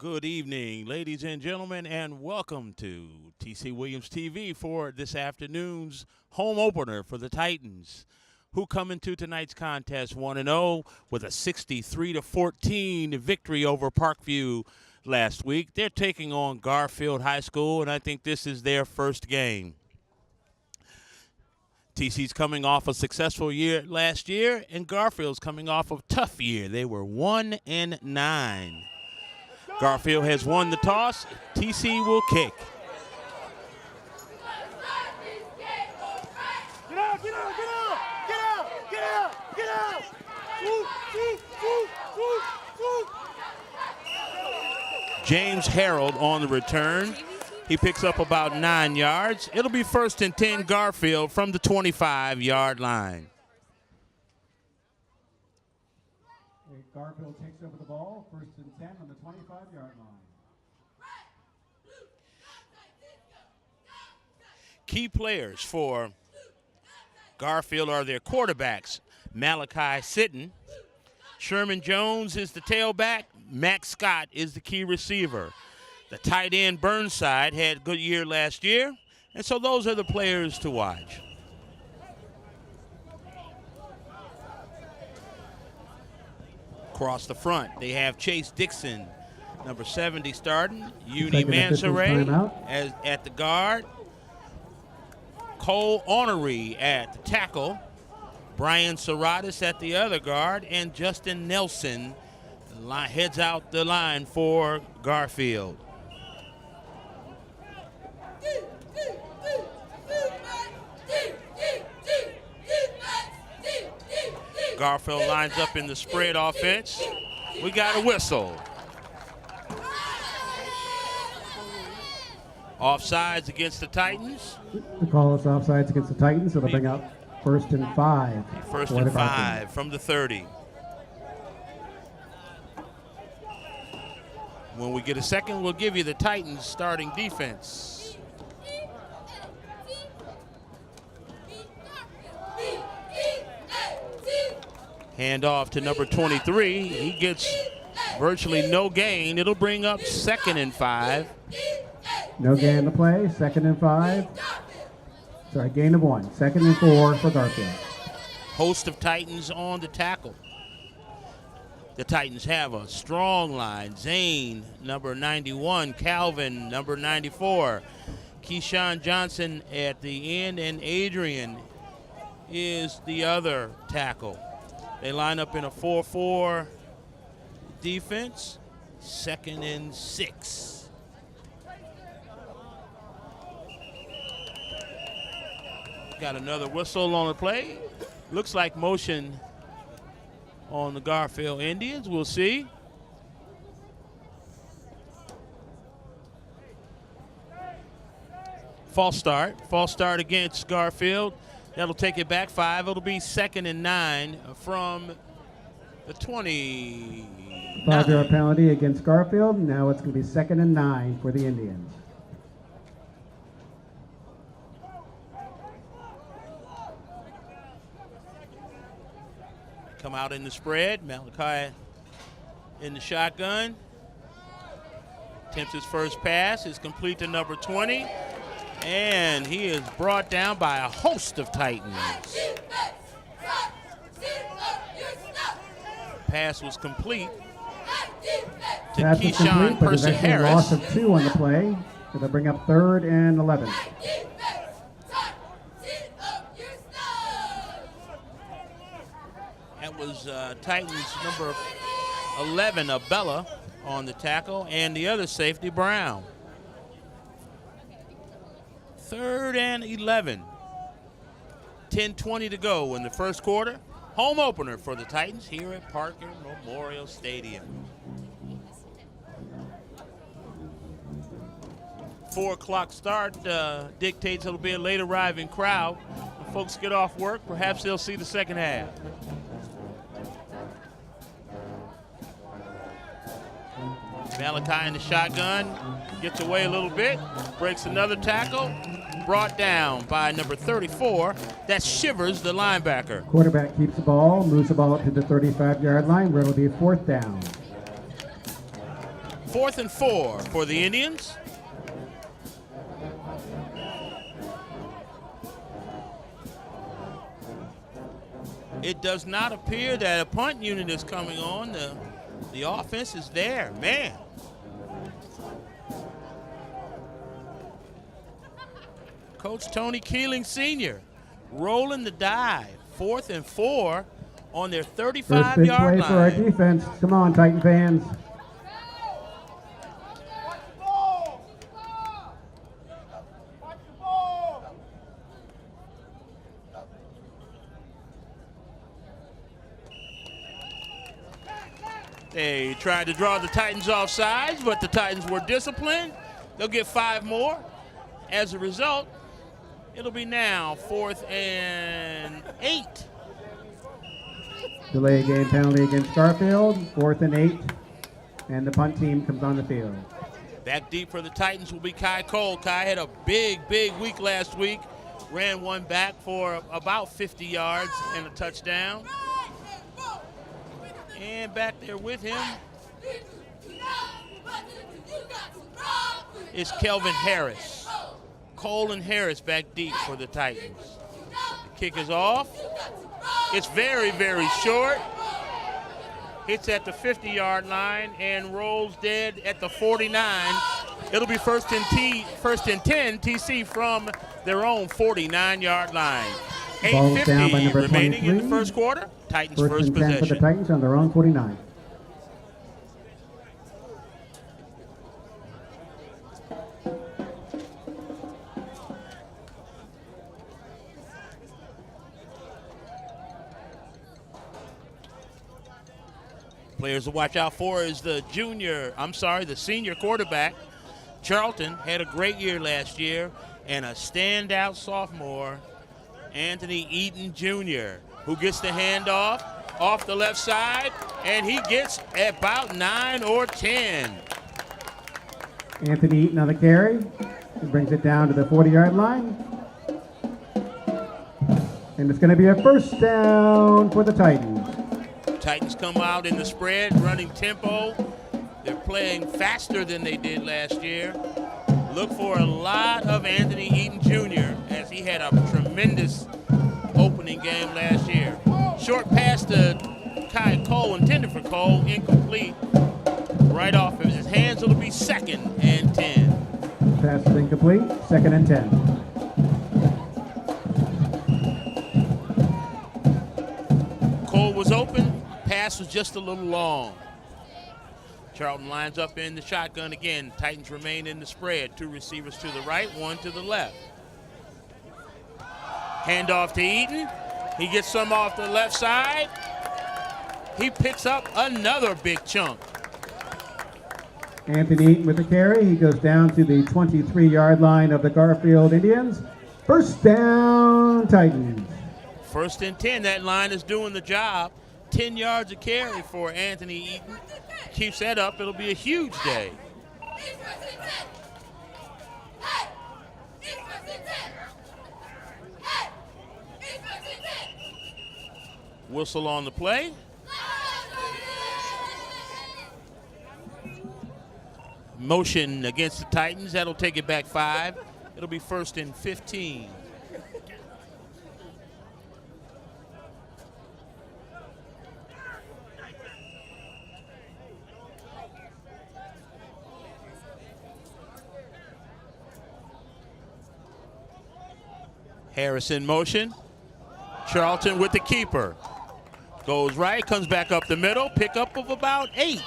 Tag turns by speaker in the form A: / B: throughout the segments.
A: Good evening, ladies and gentlemen, and welcome to TC Williams TV for this afternoon's home opener for the Titans, who come into tonight's contest 1-0 with a 63-14 victory over Parkview last week. They're taking on Garfield High School, and I think this is their first game. TC's coming off a successful year last year, and Garfield's coming off a tough year. They were 1-9. Garfield has won the toss. TC will kick.
B: Get out, get out, get out, get out, get out, get out. Woo, woo, woo, woo, woo.
A: James Harold on the return. He picks up about 9 yards. It'll be 1st and 10 Garfield from the 25-yard line.
C: Garfield takes over the ball, 1st and 10 on the 25-yard line.
A: Key players for Garfield are their quarterbacks. Malachi Sitton. Sherman Jones is the tailback. Max Scott is the key receiver. The tight end Burnside had a good year last year, and so those are the players to watch. Across the front, they have Chase Dixon, number 70 starting. Uni Mansoray at the guard. Cole Ornery at the tackle. Brian Serratis at the other guard. And Justin Nelson heads out the line for Garfield. Garfield lines up in the spread offense. We got a whistle. Offsides against the Titans.
C: The call is offsides against the Titans, so they'll bring up 1st and 5.
A: 1st and 5 from the 30. When we get a second, we'll give you the Titans starting defense. Hand off to number 23. He gets virtually no gain. It'll bring up 2nd and 5.
C: No gain in the play, 2nd and 5. Sorry, gain of 1. 2nd and 4 for Garfield.
A: Host of Titans on the tackle. The Titans have a strong line. Zane, number 91. Calvin, number 94. Keyshawn Johnson at the end, and Adrian is the other tackle. They line up in a 4-4 defense. 2nd and 6. Got another whistle on the play. Looks like motion on the Garfield Indians. We'll see. False start. False start against Garfield. That'll take it back 5. It'll be 2nd and 9 from the 20.
C: 5-yard penalty against Garfield. Now it's going to be 2nd and 9 for the Indians.
A: Come out in the spread. Malachi in the shotgun. Attempts his first pass. Is complete to number 20. And he is brought down by a host of Titans. Pass was complete to Keyshawn Percy Harris.
C: Loss of 2 on the play. So they'll bring up 3rd and 11.
A: That was Titans number 11, Abella, on the tackle, and the other safety, Brown. 3rd and 11. 10:20 to go in the first quarter. Home opener for the Titans here at Parker Memorial Stadium. 4 o'clock start dictates it'll be a late arriving crowd. When folks get off work, perhaps they'll see the second half. Malachi in the shotgun, gets away a little bit, breaks another tackle, brought down by number 34. That's Shivers, the linebacker.
C: Quarterback keeps the ball, moves the ball up to the 35-yard line where it'll be 4th down.
A: 4th and 4 for the Indians. It does not appear that a punt unit is coming on. The offense is there, man. Coach Tony Keeling Sr. rolling the dive. 4th and 4 on their 35-yard line.
C: First big play for our defense. Come on, Titan fans.
A: They tried to draw the Titans off sides, but the Titans were disciplined. They'll get 5 more. As a result, it'll be now 4th and 8.
C: Delay game penalty against Garfield. 4th and 8. And the punt team comes on the field.
A: Back deep for the Titans will be Kai Cole. Kai had a big week last week. Ran one back for about 50 yards and a touchdown. And back there with him is Kelvin Harris. Cole and Harris back deep for the Titans. The kick is off. It's very short. Hits at the 50-yard line and rolls dead at the 49. It'll be first and 10 TC from their own 49-yard line. 8:50 remaining in the first quarter. Titans first possession.
C: For the Titans on their own 49.
A: Players to watch out for is the senior quarterback. Charlton had a great year last year, and a standout sophomore, Anthony Eaton Jr., who gets the handoff off the left side, and he gets about 9 or 10.
C: Anthony Eaton on the carry. He brings it down to the 40-yard line. And it's going to be a first down for the Titans.
A: Titans come out in the spread, running tempo. They're playing faster than they did last year. Look for a lot of Anthony Eaton Jr. as he had a tremendous opening game last year. Short pass to Kai Cole, intended for Cole, incomplete. Right off of his hands, it'll be 2nd and 10.
C: Pass is incomplete, 2nd and 10.
A: Cole was open, pass was just a little long. Charlton lines up in the shotgun again. Titans remain in the spread. 2 receivers to the right, 1 to the left. Handoff to Eaton. He gets some off the left side. He picks up another big chunk.
C: Anthony Eaton with the carry. He goes down to the 23-yard line of the Garfield Indians. First down, Titans.
A: 1st and 10. That line is doing the job. 10 yards of carry for Anthony Eaton. Keeps that up, it'll be a huge day. Whistle on the play. Motion against the Titans, that'll take it back 5. It'll be 1st and 15. Harris in motion. Charlton with the keeper. Goes right, comes back up the middle. Pickup of about 8.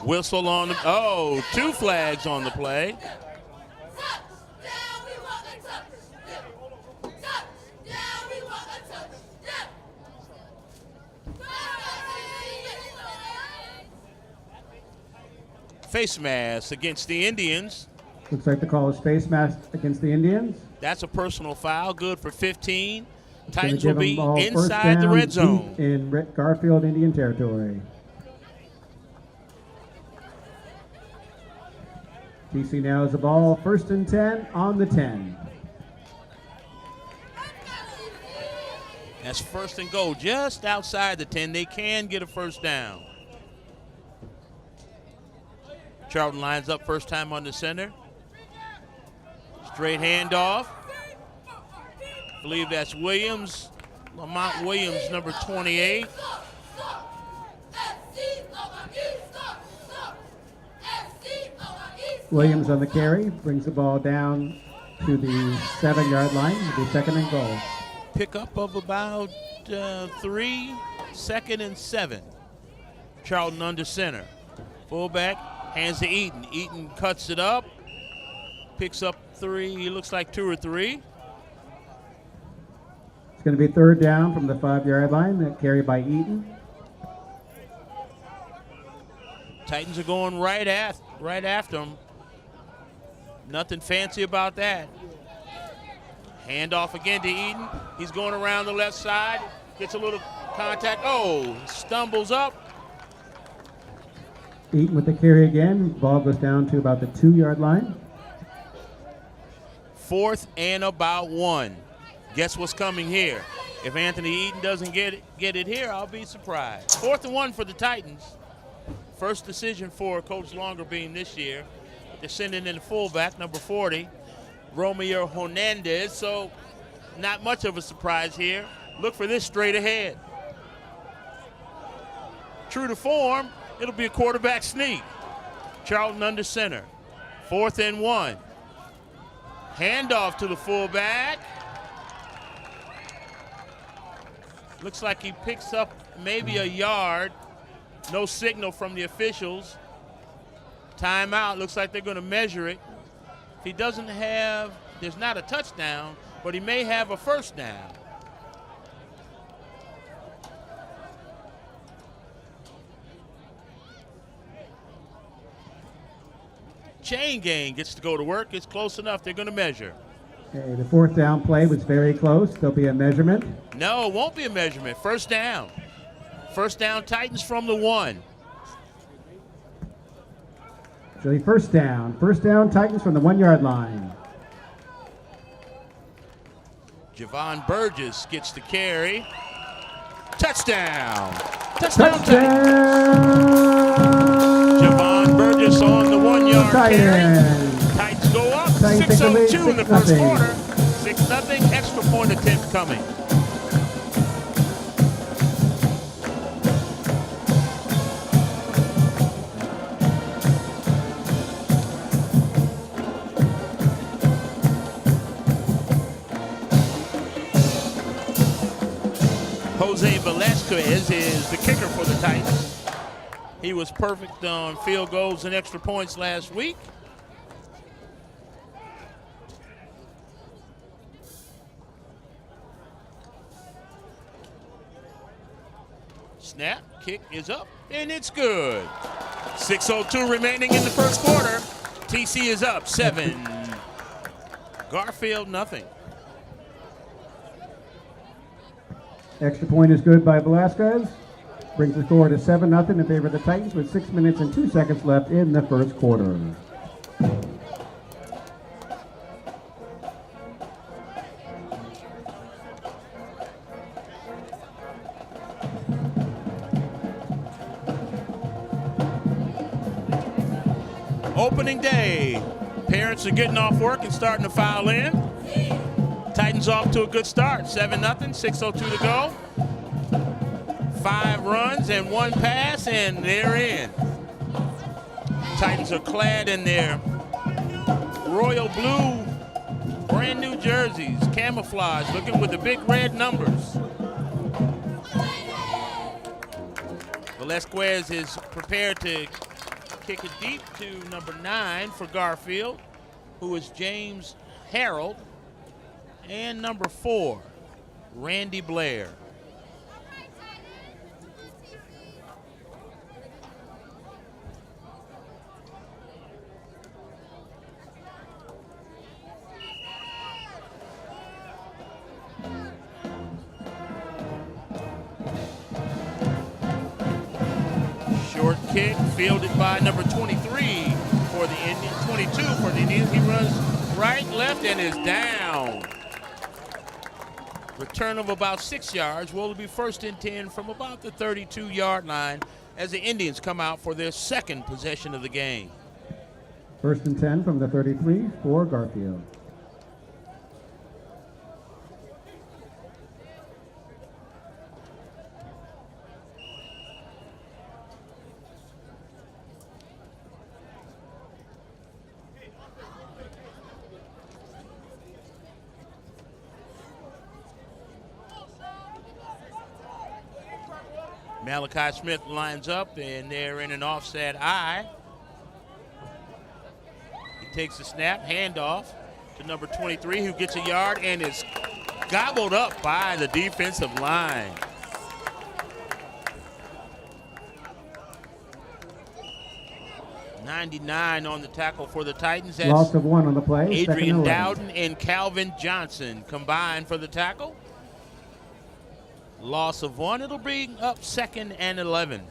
A: Whistle on the, 2 flags on the play. Face mask against the Indians.
C: Looks like the call is face mask against the Indians.
A: That's a personal foul, good for 15.
C: It's
A: Titans will be inside the
C: down
A: red zone.
C: In Garfield Indian territory. TC now has the ball, 1st and 10 on the 10.
A: That's 1st and goal, just outside the 10. They can get a first down. Charlton lines up first time on the center. Straight handoff. I believe that's Williams. Lamont Williams, number 28.
C: Williams on the carry, brings the ball down to the 7-yard line. It'll be 2nd and goal.
A: Pickup of about 3, 2nd and 7. Charlton under center. Fullback, hands to Eaton. Eaton cuts it up, picks up 3, he looks like 2 or 3.
C: It's going to be 3rd down from the 5-yard line. That carry by Eaton.
A: Titans are going right after him. Nothing fancy about that. Handoff again to Eaton. He's going around the left side. Gets a little contact. Oh, stumbles up.
C: Eaton with the carry again. Ball goes down to about the 2-yard line.
A: 4th and about 1. Guess what's coming here? If Anthony Eaton doesn't get it here, I'll be surprised. 4th and 1 for the Titans. First decision for Coach Longerbeam this year. They're sending in the fullback, number 40, Romeo Hernandez. So not much of a surprise here. Look for this straight ahead. True to form, it'll be a quarterback sneak. Charlton under center. 4th and 1. Handoff to the fullback. Looks like he picks up maybe a yard. No signal from the officials. Timeout. Looks like they're going to measure it. If he doesn't have, there's not a touchdown, but he may have a first down. Chain gang gets to go to work. It's close enough. They're going to measure.
C: Okay, the 4th down play was very close. There'll be a measurement.
A: No, it won't be a measurement. First down. First down, Titans from the 1.
C: So the first down. First down, Titans from the 1-yard line.
A: Javon Burgess gets the carry. Touchdown. Touchdown. Javon Burgess on the 1-yard carry. Titans go up. 6:02 in the first quarter. 6-0. Extra point attempt coming. Jose Velasquez is the kicker for the Titans. He was perfect on field goals and extra points last week. Snap, kick is up, and it's good. 6:02 remaining in the first quarter. TC is up 7. Garfield, nothing.
C: Extra point is good by Velasquez. Brings the score to 7-0 in favor of the Titans with 6 minutes and 2 seconds left in the first quarter.
A: Opening day. Parents are getting off work and starting to file in. Titans off to a good start. 7-0, 6:02 to go. 5 runs and 1 pass, and they're in. Titans are clad in their royal blue brand new jerseys, camouflage, looking with the big red numbers. Velasquez is prepared to kick it deep to number 9 for Garfield, who is James Harold, and number 4, Randy Blair. Short kick fielded by number 23 for the Indians, 22 for the Indians. He runs right, left, and is down. Return of about 6 yards. Will be 1st and 10 from about the 32-yard line as the Indians come out for their second possession of the game.
C: First and 10 from the 33 for Garfield.
A: Malachi Smith lines up, and they're in an offset eye. He takes the snap, handoff to number 23, who gets a yard and is gobbled up by the defensive line. .99 on the tackle for the Titans. That's
C: Loss of 1 on the play.
A: Adrian Dowden and Calvin Johnson combined for the tackle. Loss of 1. It'll bring up 2nd and 11.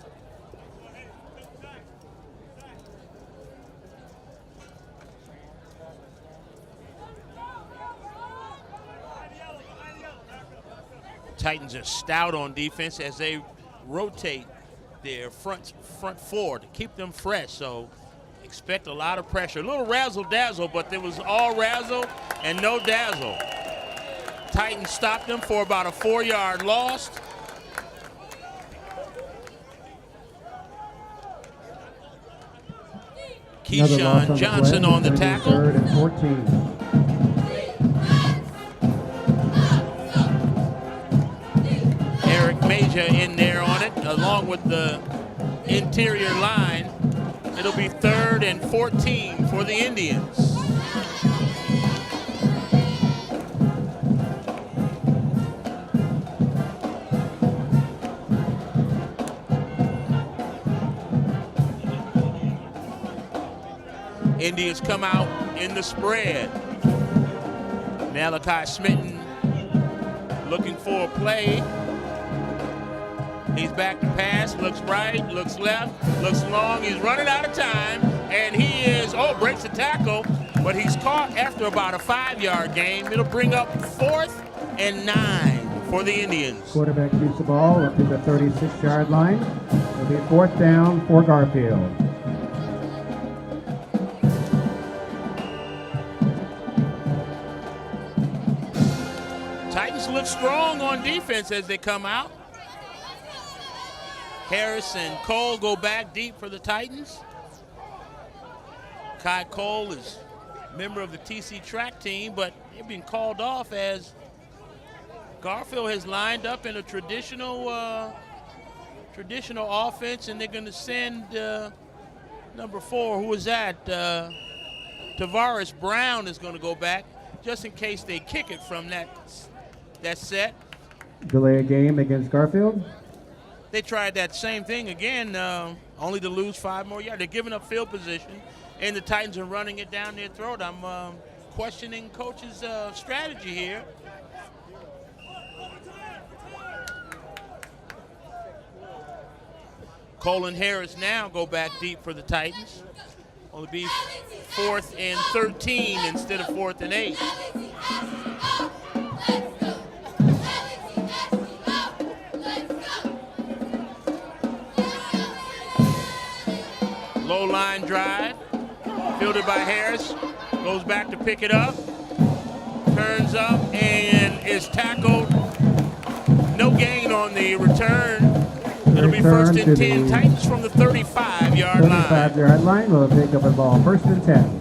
A: Titans are stout on defense as they rotate their front four to keep them fresh. So expect a lot of pressure. A little razzle-dazzle, but there was all razzle and no dazzle. Titans stopped them for about a 4-yard loss. Keyshawn Johnson on the tackle.
C: 3rd and 14.
A: Eric Major in there on it, along with the interior line. It'll be 3rd and 14 for the Indians. Indians come out in the spread. Malachi Smitten looking for a play. He's back to pass, looks right, looks left, looks long. He's running out of time, and he is, breaks the tackle, but he's caught after about a 5-yard gain. It'll bring up 4th and 9 for the Indians.
C: Quarterback keeps the ball up to the 36-yard line. It'll be 4th down for Garfield.
A: Titans look strong on defense as they come out. Harris and Cole go back deep for the Titans. Kai Cole is a member of the TC track team, but they've been called off as Garfield has lined up in a traditional offense, and they're going to send number 4, who is that? Tavares Brown is going to go back just in case they kick it from that set.
C: Delay a game against Garfield.
A: They tried that same thing again, only to lose 5 more yards. They're giving up field position, and the Titans are running it down their throat. I'm questioning coach's strategy here. Cole and Harris now go back deep for the Titans. Only be 4th and 13 instead of 4th and 8. Low line drive, fielded by Harris, goes back to pick it up, turns up and is tackled. No gain on the return. It'll be 1st and 10. Titans from the 35-yard line.
C: 35-yard line will take up the ball. 1st and 10.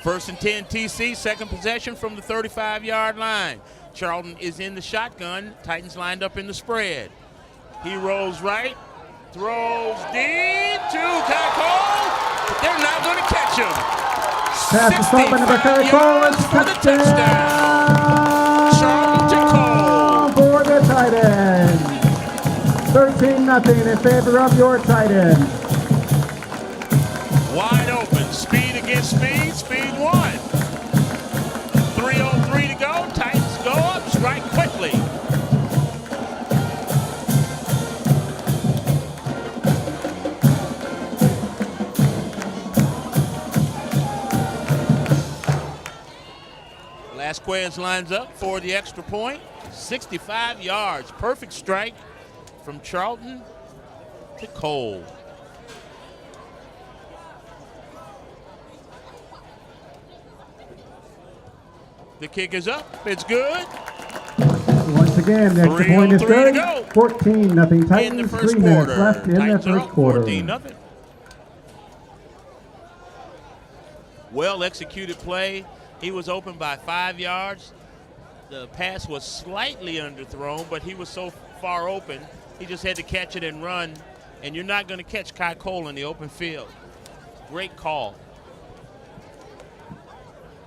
A: First and 10 TC, second possession from the 35-yard line. Charlton is in the shotgun. Titans lined up in the spread. He rolls right, throws deep to Kai Cole. They're not going to catch him.
C: Pass is up by number Kai Cole. It's
A: for the touchdown. Charlton to Cole.
C: For the Titans. 13-0 in favor of your Titans.
A: Wide open, speed against speed, speed won. 3:03 to go, Titans go up, strike quickly. Vasquez lines up for the extra point. 65 yards. Perfect strike from Charlton to Cole. The kick is up. It's good.
C: Once again, the extra point is
A: 3:03 to
C: good.
A: go.
C: 14-0 Titans.
A: In the first
C: 3 minutes
A: quarter.
C: left in
A: Titans
C: the
A: are
C: first
A: up
C: quarter.
A: 14-0. Well executed play. He was open by 5 yards. The pass was slightly underthrown, but he was so far open, he just had to catch it and run. And you're not going to catch Kai Cole in the open field. Great call.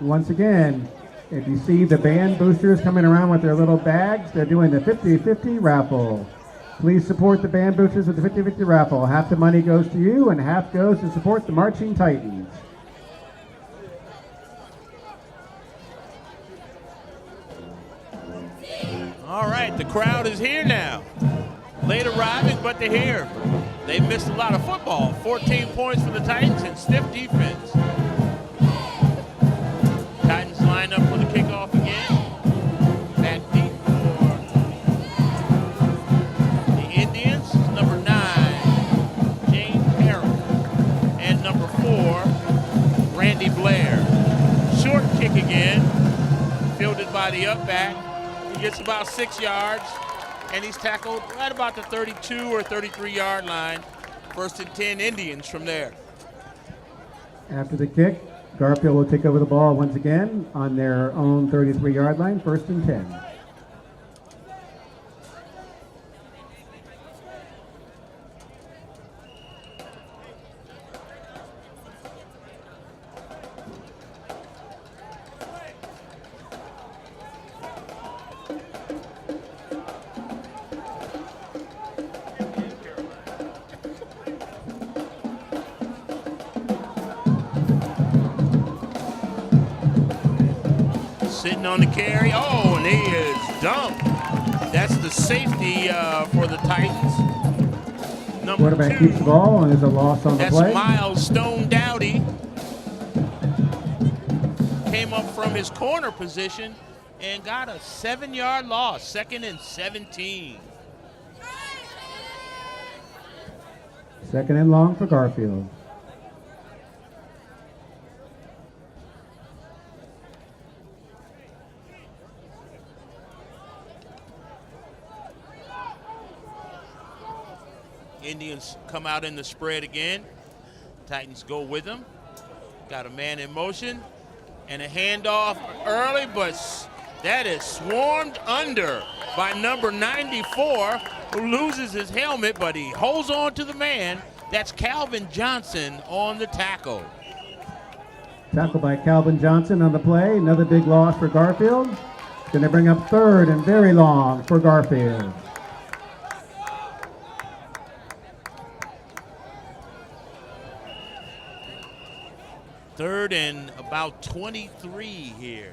C: Once again, if you see the band boosters coming around with their little bags, they're doing the 50-50 raffle. Please support the band boosters with the 50-50 raffle. Half the money goes to you and half goes to support the Marching Titans.
A: All right, the crowd is here now. Late arriving, but they're here. They missed a lot of football. 14 points for the Titans and stiff defense. Titans line up for the kickoff again. Back deep for the Indians. Number 9, James Harrell. And number 4, Randy Blair. Short kick again. Fielded by the up back. He gets about 6 yards. And he's tackled right about the 32 or 33-yard line. First and 10 Indians from there.
C: After the kick, Garfield will take over the ball once again on their own 33-yard line, first and 10.
A: Sitting on the carry. Oh, and he is dumped. That's the safety for the Titans. Number
C: Quarterback
A: 2.
C: keeps the ball and there's a loss on the
A: That's
C: play.
A: Miles Stone Dowdy. Came up from his corner position and got a 7-yard loss. 2nd and 17.
C: Second and long for Garfield.
A: Indians come out in the spread again. Titans go with them. Got a man in motion and a handoff early, but that is swarmed under by number 94, who loses his helmet, but he holds on to the man. That's Calvin Johnson on the tackle.
C: Tackle by Calvin Johnson on the play. Another big loss for Garfield. Going to bring up third and very long for Garfield.
A: Third and about 23 here.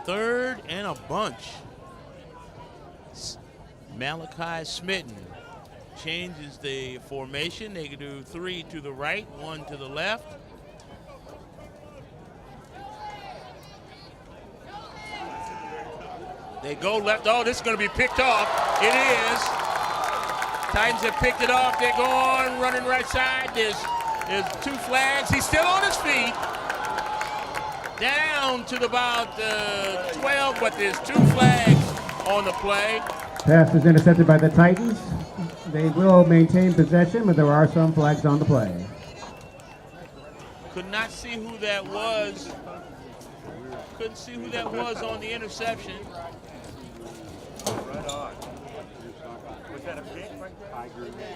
A: Third and a bunch. Malachi Smitten changes the formation. They can do 3 to the right, 1 to the left. They go left. Oh, this is going to be picked off. It is. Titans have picked it off. They're going, running right side. There's 2 flags. He's still on his feet. Down to about 12, but there's 2 flags on the play.
C: Pass is intercepted by the Titans. They will maintain possession, but there are some flags on the play.
A: Could not see who that was. Couldn't see who that was on the interception.
B: Right on. Was that a pick right there?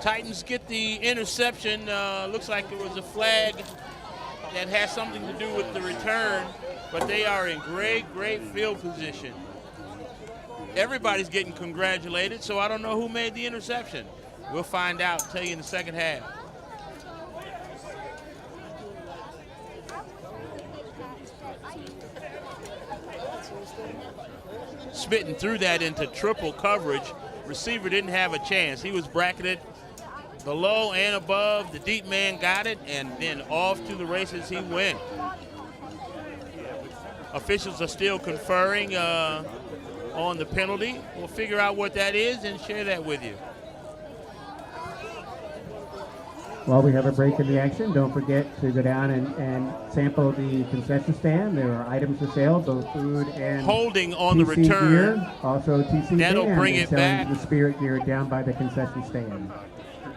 A: Titans get the interception. Looks like it was a flag that has something to do with the return, but they are in great field position. Everybody's getting congratulated, so I don't know who made the interception. We'll find out, tell you in the second half. Smitten threw that into triple coverage. Receiver didn't have a chance. He was bracketed below and above. The deep man got it, and then off to the races he went. Officials are still conferring on the penalty. We'll figure out what that is and share that with you.
C: While we have a break in the action, don't forget to go down and sample the concession stand. There are items for sale, both food and
A: holding on
C: TC
A: the return.
C: Gear. Also, TC
A: That'll
C: Band
A: bring
C: is
A: it
C: selling
A: back.
C: the Spirit gear down by the concession stand.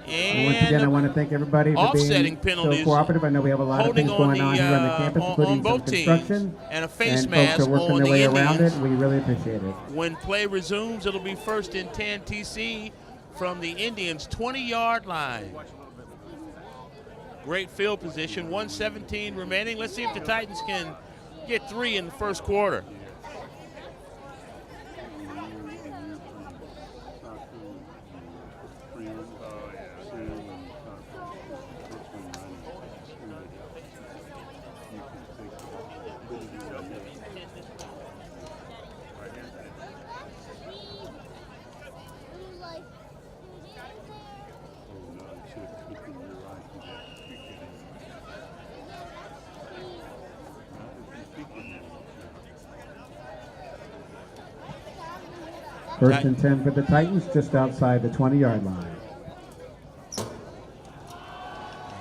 C: And once
A: And
C: again, I want to thank everybody for
A: offsetting
C: being
A: penalties,
C: so cooperative. I know we have a lot of
A: holding
C: things going on here on the campus,
A: on
C: including some
A: both teams,
C: construction.
A: and a face
C: And
A: mask
C: folks are working
A: on
C: their
A: the
C: way around it.
A: Indians.
C: We really appreciate it.
A: When play resumes, it'll be 1st and 10 TC from the Indians' 20-yard line. Great field position, 1:17 remaining. Let's see if the Titans can get 3 in the first quarter.
C: First and 10 for the Titans, just outside the 20-yard line.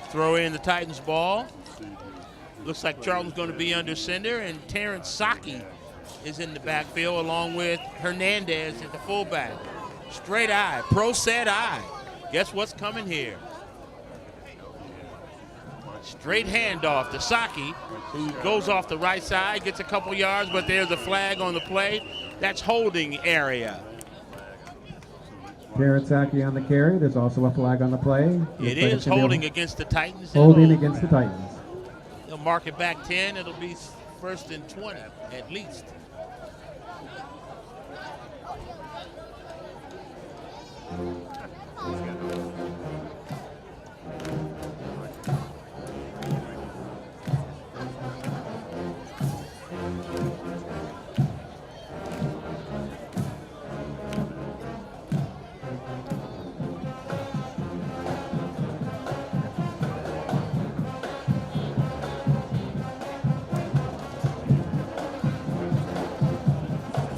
A: Throw in the Titans ball. Looks like Charlton's going to be under center, and Terrence Saki is in the backfield along with Hernandez at the fullback. Straight eye, pro set eye. Guess what's coming here? Straight handoff to Saki, who goes off the right side, gets a couple yards, but there's a flag on the play. That's holding area.
C: Terrence Saki on the carry. There's also a flag on the play.
A: It is holding against the Titans.
C: Holding against the Titans.
A: They'll mark it back 10. It'll be 1st and 20 at least.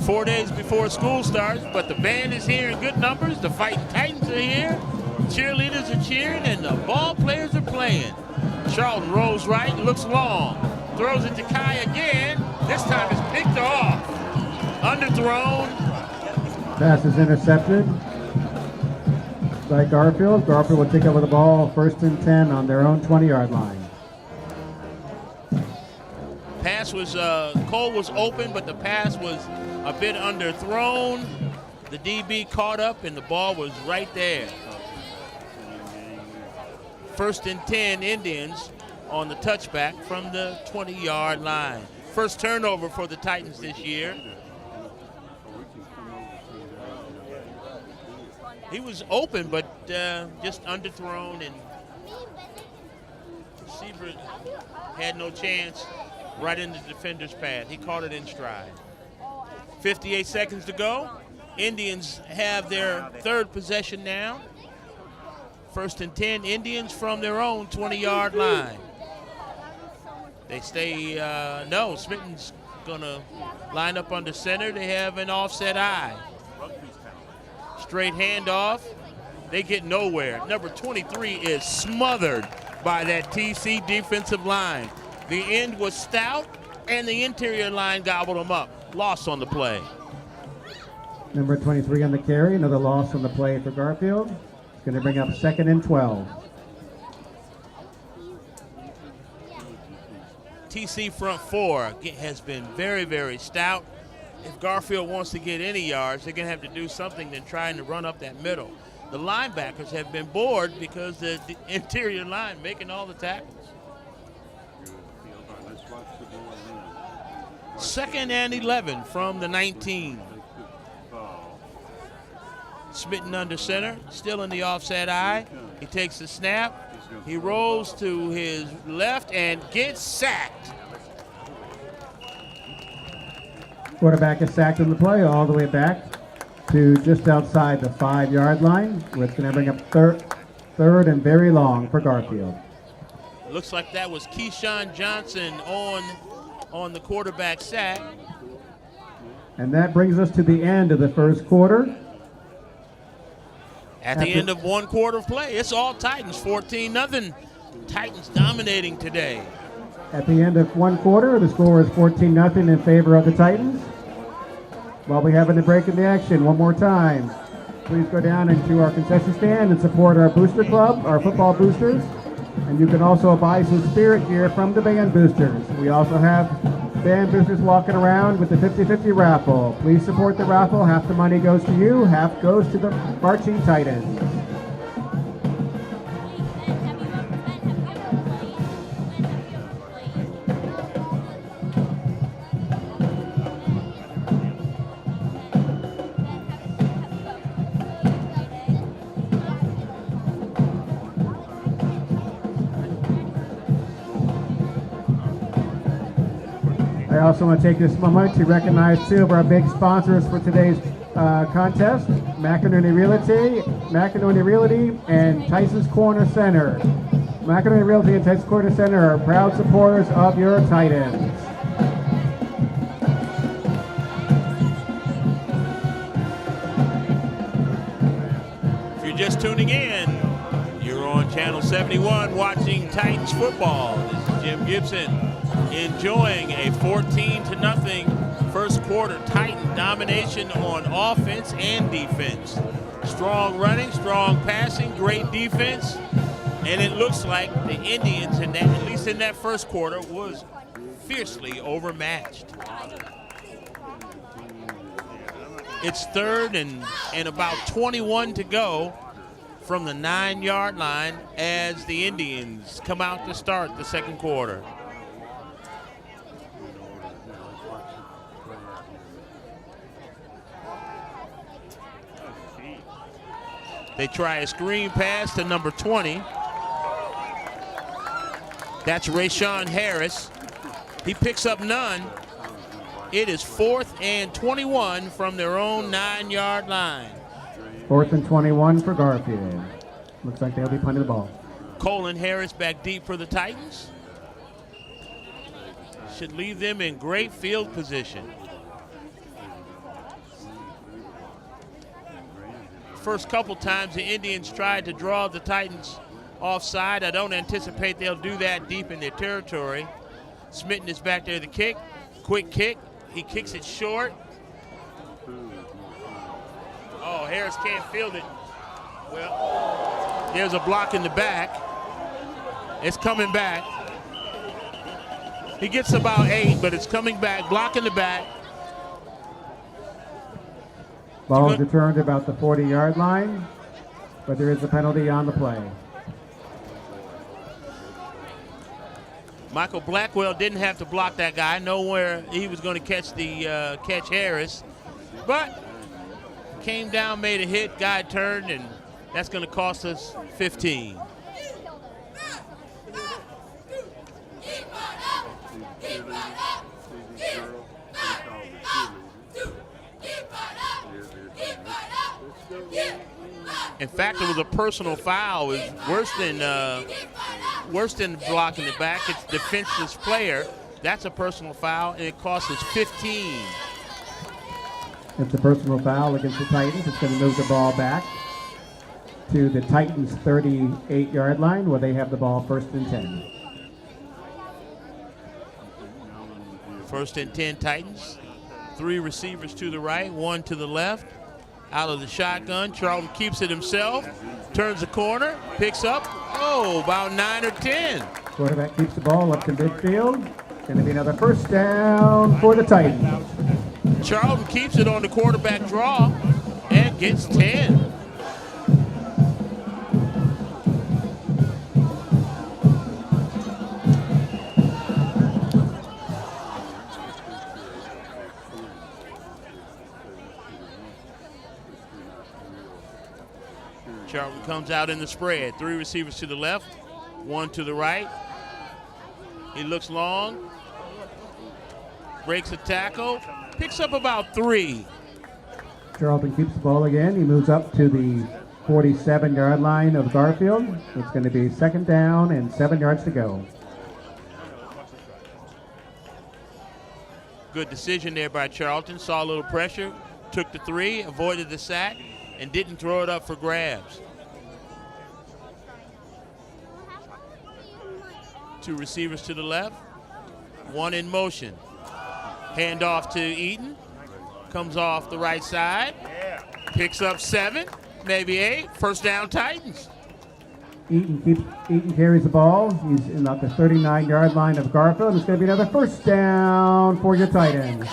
A: Four days before school starts, but the band is here in good numbers. The Fighting Titans are here. Cheerleaders are cheering, and the ball players are playing. Charlton rolls right, looks long. Throws it to Kai again. This time it's picked off. Underthrown.
C: Pass is intercepted by Garfield. Garfield will take over the ball, 1st and 10 on their own 20-yard line.
A: Pass was, Cole was open, but the pass was a bit underthrown. The DB caught up, and the ball was right there. 1st and 10 Indians on the touchback from the 20-yard line. First turnover for the Titans this year. He was open, but just underthrown, and receiver had no chance. Right in the defender's path. He caught it in stride. 58 seconds to go. Indians have their 3rd possession now. 1st and 10 Indians from their own 20-yard line. They stay, no, Smitten's gonna line up under center. They have an offset eye. Straight handoff. They get nowhere. Number 23 is smothered by that TC defensive line. The end was stout, and the interior line gobbled them up. Loss on the play.
C: Number 23 on the carry. Another loss on the play for Garfield. It's going to bring up 2nd and 12.
A: TC front 4 has been very, very stout. If Garfield wants to get any yards, they're going to have to do something than trying to run up that middle. The linebackers have been bored because the interior line making all the tackles. 2nd and 11 from the 19. Smitten under center, still in the offset eye. He takes the snap. He rolls to his left and gets sacked.
C: Quarterback is sacked on the play all the way back to just outside the 5-yard line. It's going to bring up third and very long for Garfield.
A: Looks like that was Keyshawn Johnson on the quarterback sack.
C: And that brings us to the end of the first quarter.
A: At the end of one quarter of play, it's all Titans, 14-0. Titans dominating today.
C: At the end of one quarter, the score is 14-0 in favor of the Titans. While we're having a break in the action, one more time, please go down into our concession stand and support our booster club, our football boosters. And you can also buy some spirit gear from the band boosters. We also have band boosters walking around with the 50-50 raffle. Please support the raffle. Half the money goes to you, half goes to the marching Titans. I also want to take this moment to recognize two of our big sponsors for today's contest, McInerney Realty and Tyson's Corner Center. McInerney Realty and Tyson's Corner Center are proud supporters of your Titans.
A: If you're just tuning in, you're on Channel 71 watching Titans football. This is Jim Gibson, enjoying a 14-0 first quarter Titan domination on offense and defense. Strong running, strong passing, great defense, and it looks like the Indians, at least in that first quarter, was fiercely overmatched. It's third and about 21 to go from the 9-yard line as the Indians come out to start the second quarter. They try a screen pass to number 20. That's Rashawn Harris. He picks up none. It is 4th and 21 from their own 9-yard line.
C: 4th and 21 for Garfield. Looks like they'll be punting the ball.
A: Colin Harris back deep for the Titans. Should leave them in great field position. First couple times the Indians tried to draw the Titans offside. I don't anticipate they'll do that deep in their territory. Smitten is back there to kick. Quick kick. He kicks it short. Oh, Harris can't field it. Well, there's a block in the back. It's coming back. He gets about 8, but it's coming back. Block in the back.
C: Ball is returned about the 40-yard line, but there is a penalty on the play.
A: Michael Blackwell didn't have to block that guy. Know where he was going to catch Harris, but came down, made a hit, guy turned, and that's going to cost us 15. In fact, it was a personal foul. It was worse than blocking the back. It's defenseless player. That's a personal foul, and it costs us 15.
C: It's a personal foul against the Titans. It's going to move the ball back to the Titans' 38-yard line, where they have the ball 1st and 10.
A: 1st and 10 Titans. 3 receivers to the right, 1 to the left. Out of the shotgun, Charlton keeps it himself, turns the corner, picks up, about 9 or 10.
C: Quarterback keeps the ball up to midfield. Going to be another first down for the Titans.
A: Charlton keeps it on the quarterback draw and gets 10. Charlton comes out in the spread. 3 receivers to the left, 1 to the right. He looks long. breaks a tackle, picks up about 3.
C: Charlton keeps the ball again. He moves up to the 47-yard line of Garfield. It's going to be 2nd down and 7 yards to go.
A: Good decision there by Charlton. Saw a little pressure, took the 3, avoided the sack, and didn't throw it up for grabs. 2 receivers to the left, 1 in motion. Handoff to Eaton. Comes off the right side. Picks up 7, maybe 8. First down, Titans.
C: Eaton carries the ball. He's in about the 39-yard line of Garfield. It's going to be another first down for your Titans.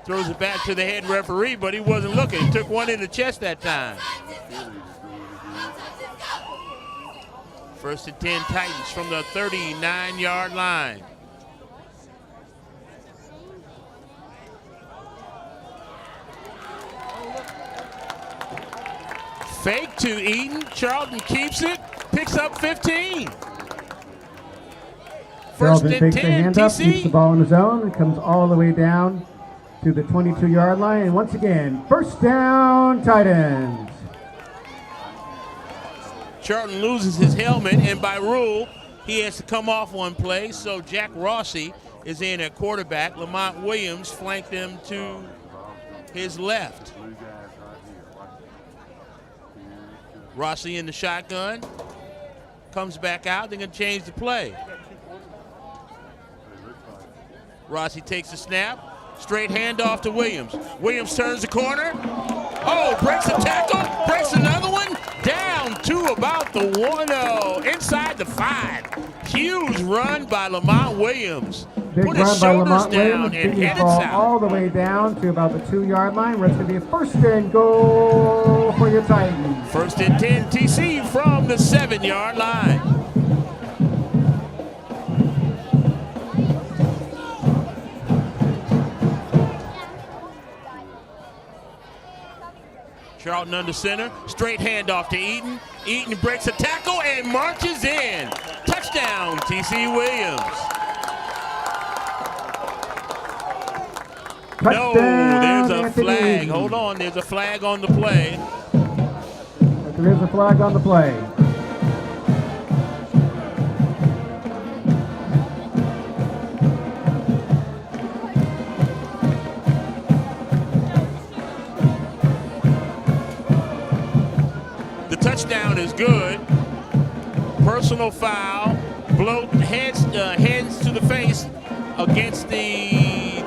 A: Throws it back to the head referee, but he wasn't looking. He took 1 in the chest that time. First and 10 Titans from the 39-yard line. Fake to Eaton. Charlton keeps it. Picks up 15. First
C: Charlton
A: and
C: takes
A: 10
C: the hand up, keeps the
A: TC.
C: ball in the zone, and comes all the way down to the 22-yard line. And once again, first down, Titans.
A: Charlton loses his helmet, and by rule, he has to come off one play. So Jack Rossi is in at quarterback. Lamont Williams flanked him to his left. Rossi in the shotgun. Comes back out. They're going to change the play. Rossi takes the snap. Straight handoff to Williams. Williams turns the corner. Oh, breaks a tackle. Breaks another one. Down to about the 1-0. Inside the 5. Huge run by Lamont Williams.
C: Big
A: Put his
C: run by
A: shoulders
C: Lamont
A: down
C: Williams,
A: and
C: bringing the
A: headed
C: ball
A: south.
C: all the way down to about the 2-yard line, where it's going to be a first and goal for your Titans.
A: First and 10 TC from the 7-yard line. Charlton under center, straight handoff to Eaton. Eaton breaks a tackle and marches in. Touchdown, TC Williams. No, there's a
C: Anthony
A: flag.
C: Eaton.
A: Hold on, there's a flag on the play.
C: There is a flag on the play.
A: The touchdown is good. Personal foul. Blow heads to the face against the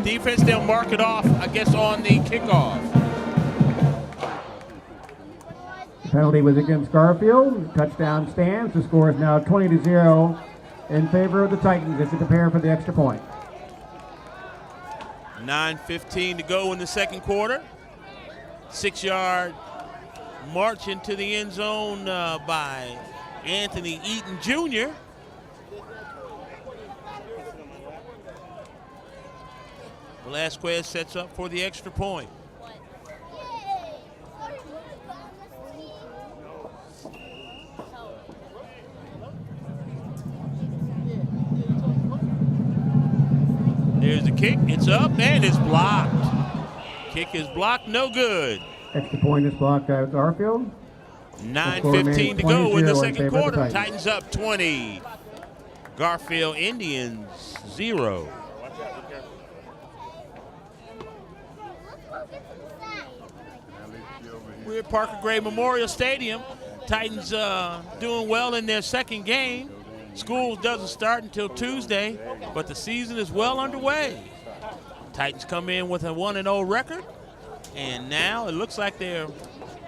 A: defense. They'll mark it off, I guess, on the kickoff.
C: The penalty was against Garfield. Touchdown stands. The score is now 20-0 in favor of the Titans as they prepare for the extra point.
A: 9:15 to go in the second quarter. 6-yard march into the end zone by Anthony Eaton Jr. Velasquez sets up for the extra point. There's the kick. It's up and it's blocked. Kick is blocked. No good.
C: Extra point is blocked out Garfield.
A: 9:15 to go in the second quarter.
C: Titans.
A: Titans up 20. Garfield Indians 0. We're at Parker Gray Memorial Stadium. Titans doing well in their second game. School doesn't start until Tuesday, but the season is well underway. Titans come in with a 1-0 record, and now it looks like they're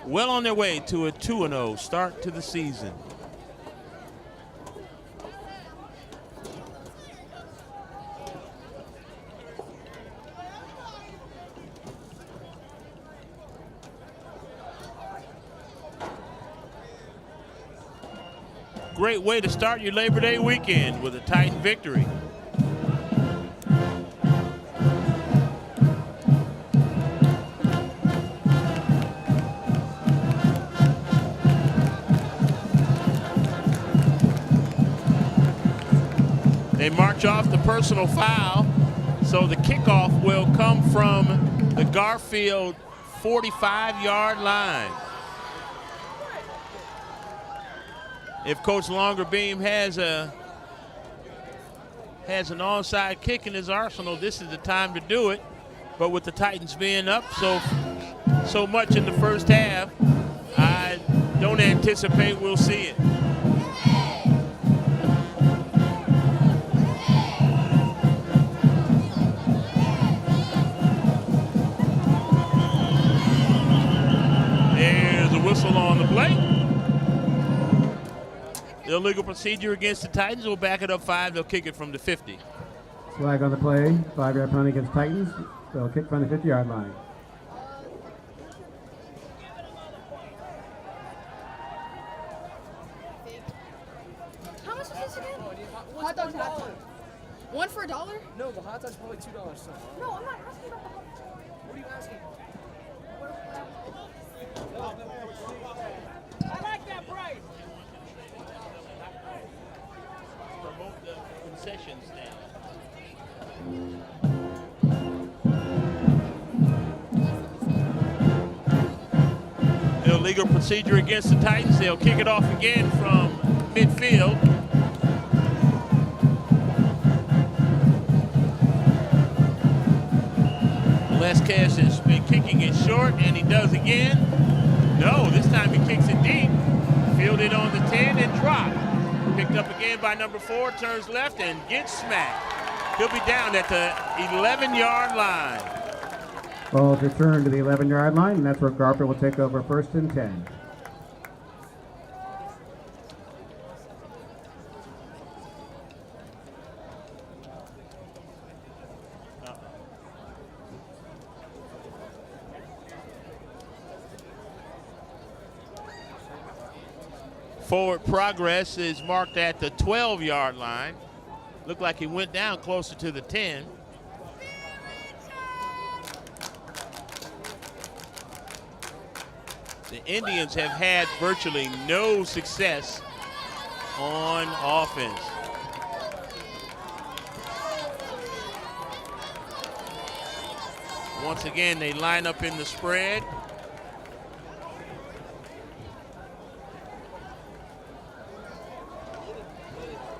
A: well on their way to a 2-0 start to the season. Great way to start your Labor Day weekend with a Titan victory. They march off the personal foul. So the kickoff will come from the Garfield 45-yard line. If Coach Longerbeam has an onside kick in his arsenal, this is the time to do it. But with the Titans being up so much in the first half, I don't anticipate we'll see it. There's a whistle on the play. Illegal procedure against the Titans. Will back it up 5. They'll kick it from the 50.
C: Flag on the play. 5-yard penalty against Titans. They'll kick from the 50-yard line.
D: How much is this again? Hot dogs $1. One for $1?
E: No, the hot dog's probably $2. So.
D: No, I'm not asking about the hot dog.
E: What are you asking?
B: I like that price.
A: Promote the concession stand. Illegal procedure against the Titans. They'll kick it off again from midfield. Lesquez has been kicking it short, and he does again. No, this time he kicks it deep. Fielded on the 10 and dropped. Picked up again by number 4, turns left and gets smacked. He'll be down at the 11-yard line.
C: Ball returned to the 11-yard line, and that's where Garfield will take over 1st and 10.
A: Forward progress is marked at the 12-yard line. Looked like he went down closer to the 10. The Indians have had virtually no success on offense. Once again, they line up in the spread.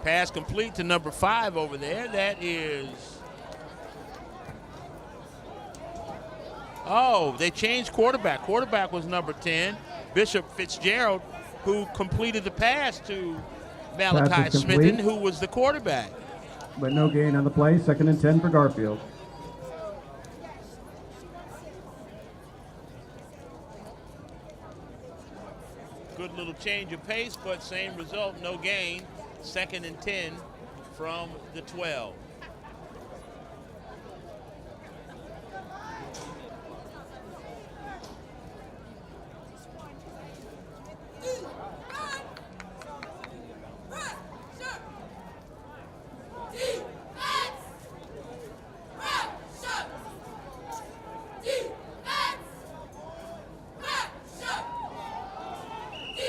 A: Pass complete to number 5 over there. That is... Oh, they changed quarterback. Quarterback was number 10, Bishop Fitzgerald, who completed the pass to Malachi Smithon, who was the quarterback.
C: But no gain on the play. 2nd and 10 for Garfield.
A: Good little change of pace, but same result, no gain. 2nd and 10 from the 12.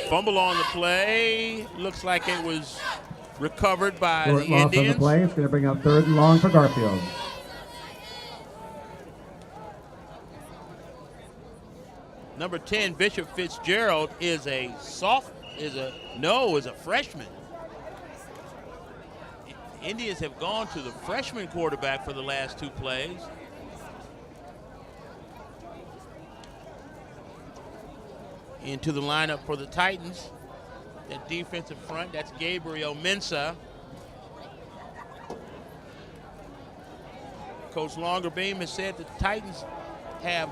A: Fumble on the play. Looks like it was recovered by the Indians.
C: Loss on the play. It's going to bring up 3rd and long for Garfield.
A: Number 10, Bishop Fitzgerald, is a freshman. Indians have gone to the freshman quarterback for the last 2 plays. Into the lineup for the Titans. That defensive front, that's Gabriel Mensah. Coach Longerbeam has said the Titans have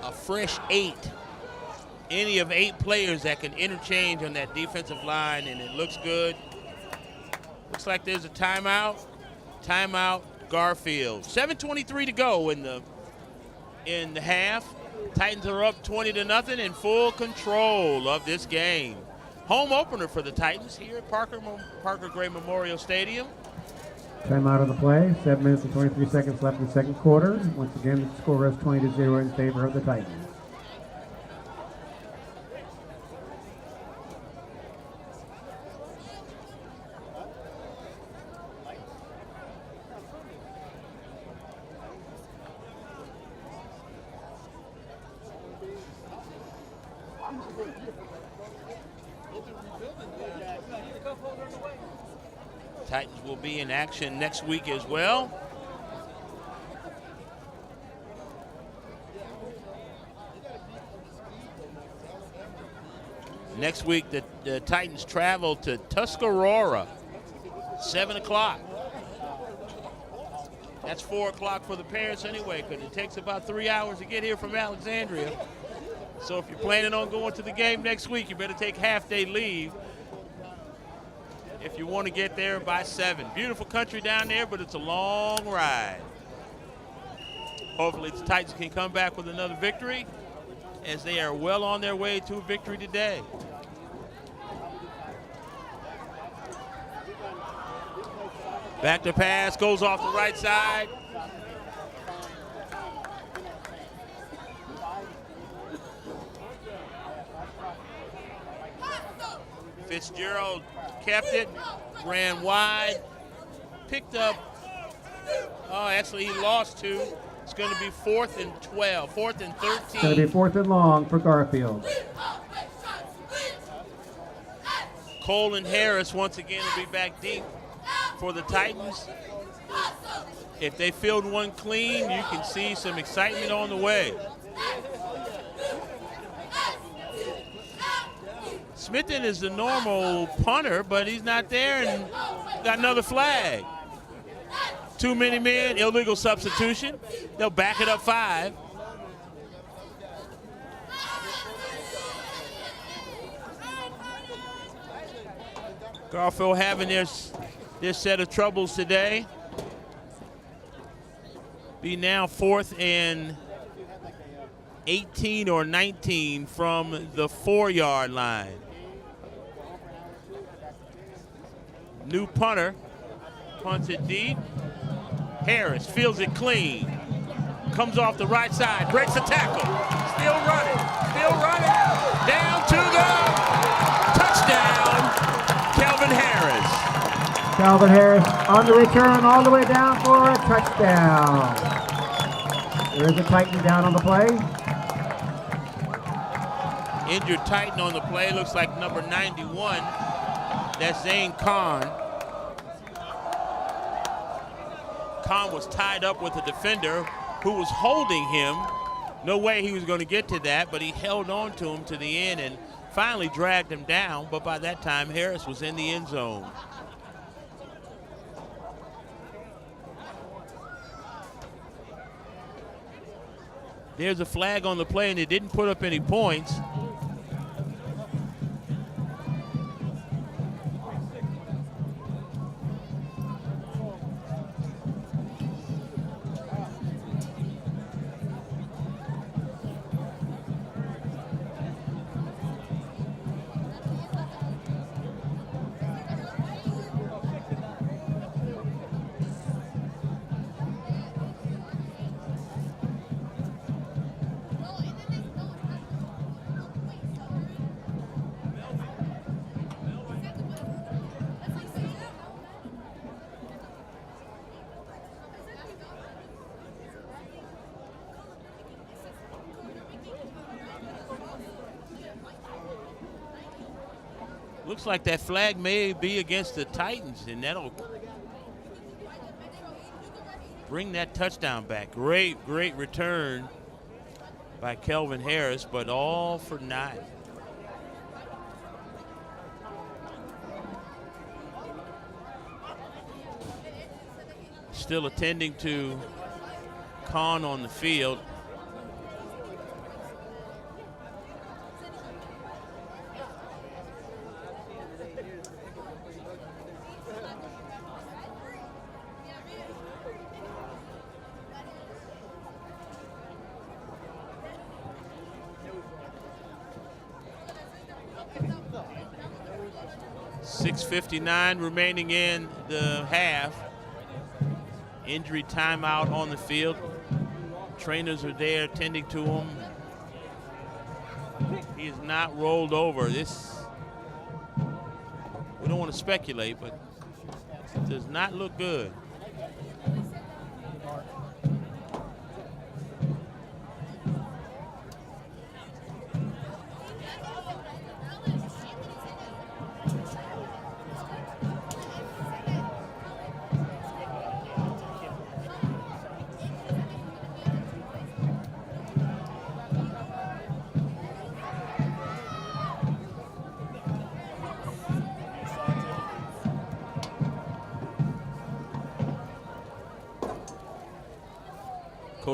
A: a fresh 8. Any of 8 players that can interchange on that defensive line, and it looks good. Looks like there's a timeout. Timeout, Garfield. 7:23 to go in the half. Titans are up 20-0 in full control of this game. Home opener for the Titans here at Parker Gray Memorial Stadium.
C: Timeout on the play. 7 minutes and 23 seconds left in the 2nd quarter. Once again, the score is 20-0 in favor of the Titans.
A: Titans will be in action next week as well. Next week, the Titans travel to Tuscarora, 7 o'clock. That's 4 o'clock for the parents anyway, because it takes about 3 hours to get here from Alexandria. So if you're planning on going to the game next week, you better take half-day leave if you want to get there by 7. Beautiful country down there, but it's a long ride. Hopefully the Titans can come back with another victory, as they are well on their way to a victory today. Back to pass, goes off the right side. Fitzgerald kept it, ran wide, picked up, actually he lost 2. It's going to be 4th and 12, 4th and 13.
C: It's going to be 4th and long for Garfield.
A: Cole and Harris once again will be back deep for the Titans. If they field one clean, you can see some excitement on the way. Smithton is the normal punter, but he's not there, and got another flag. Too many men, illegal substitution. They'll back it up 5. Garfield having their set of troubles today. Be now 4th and 18 or 19 from the 4-yard line. New punter punts it deep. Harris fields it clean. Comes off the right side, breaks the tackle. Still running. Down to the touchdown, Kelvin Harris.
C: Calvin Harris on the return all the way down for a touchdown. There is a Titan down on the play.
A: Injured Titan on the play, looks like number 91. That's Zane Khan. Khan was tied up with a defender who was holding him. No way he was going to get to that, but he held on to him to the end and finally dragged him down, but by that time Harris was in the end zone. There's a flag on the play, and it didn't put up any points. Looks like that flag may be against the Titans, and that'll bring that touchdown back. Great return by Kelvin Harris, but all for naught. Still attending to Khan on the field. .6:59 remaining in the half. Injury timeout on the field. Trainers are there attending to him. He is not rolled over. We don't want to speculate, but it does not look good.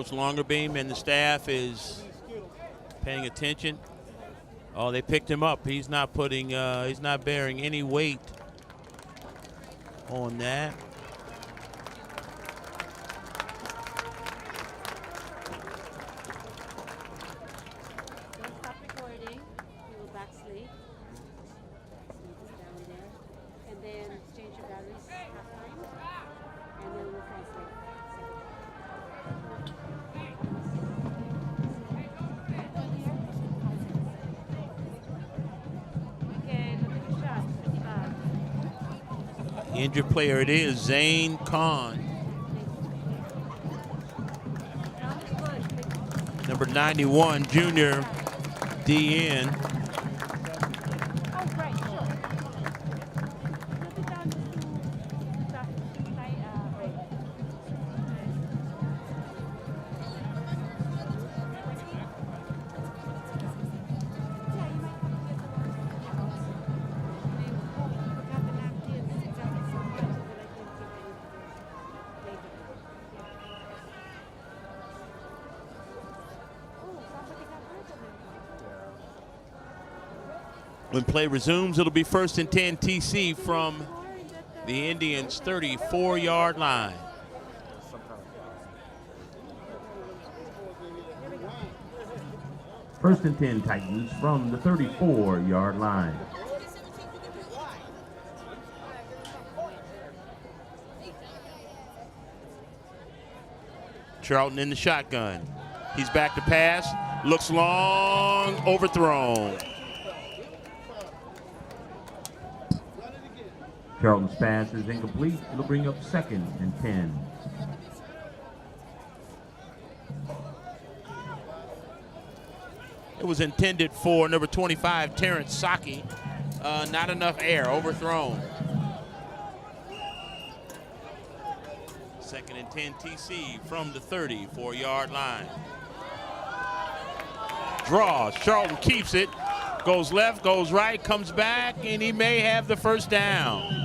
A: Coach Longerbeam and the staff is paying attention. Oh, they picked him up. He's not putting, he's not bearing any weight on that.
F: Don't stop recording. You will backslide. Down there. And then change your batteries halftime. And then we'll translate. Okay, look at the shot. 55.
A: Injured player it is, Zane Khan. Number 91, junior DN.
F: Oh, right, sure. Put it down just to break. Yeah, you might have to get the ones they forgot the napkins exactly so much that I couldn't give anything later. Oh, somebody got hurt on them.
A: When play resumes, it'll be 1st and 10 TC from the Indians' 34-yard line.
G: First and 10 Titans from the 34-yard line.
A: Charlton in the shotgun. He's back to pass. Looks long, overthrown.
G: Charlton's pass is incomplete. It'll bring up 2nd and 10.
A: It was intended for number 25, Terrence Saki. Not enough air, overthrown. 2nd and 10 TC from the 34-yard line. Draws, Charlton keeps it. Goes left, goes right, comes back, and he may have the first down.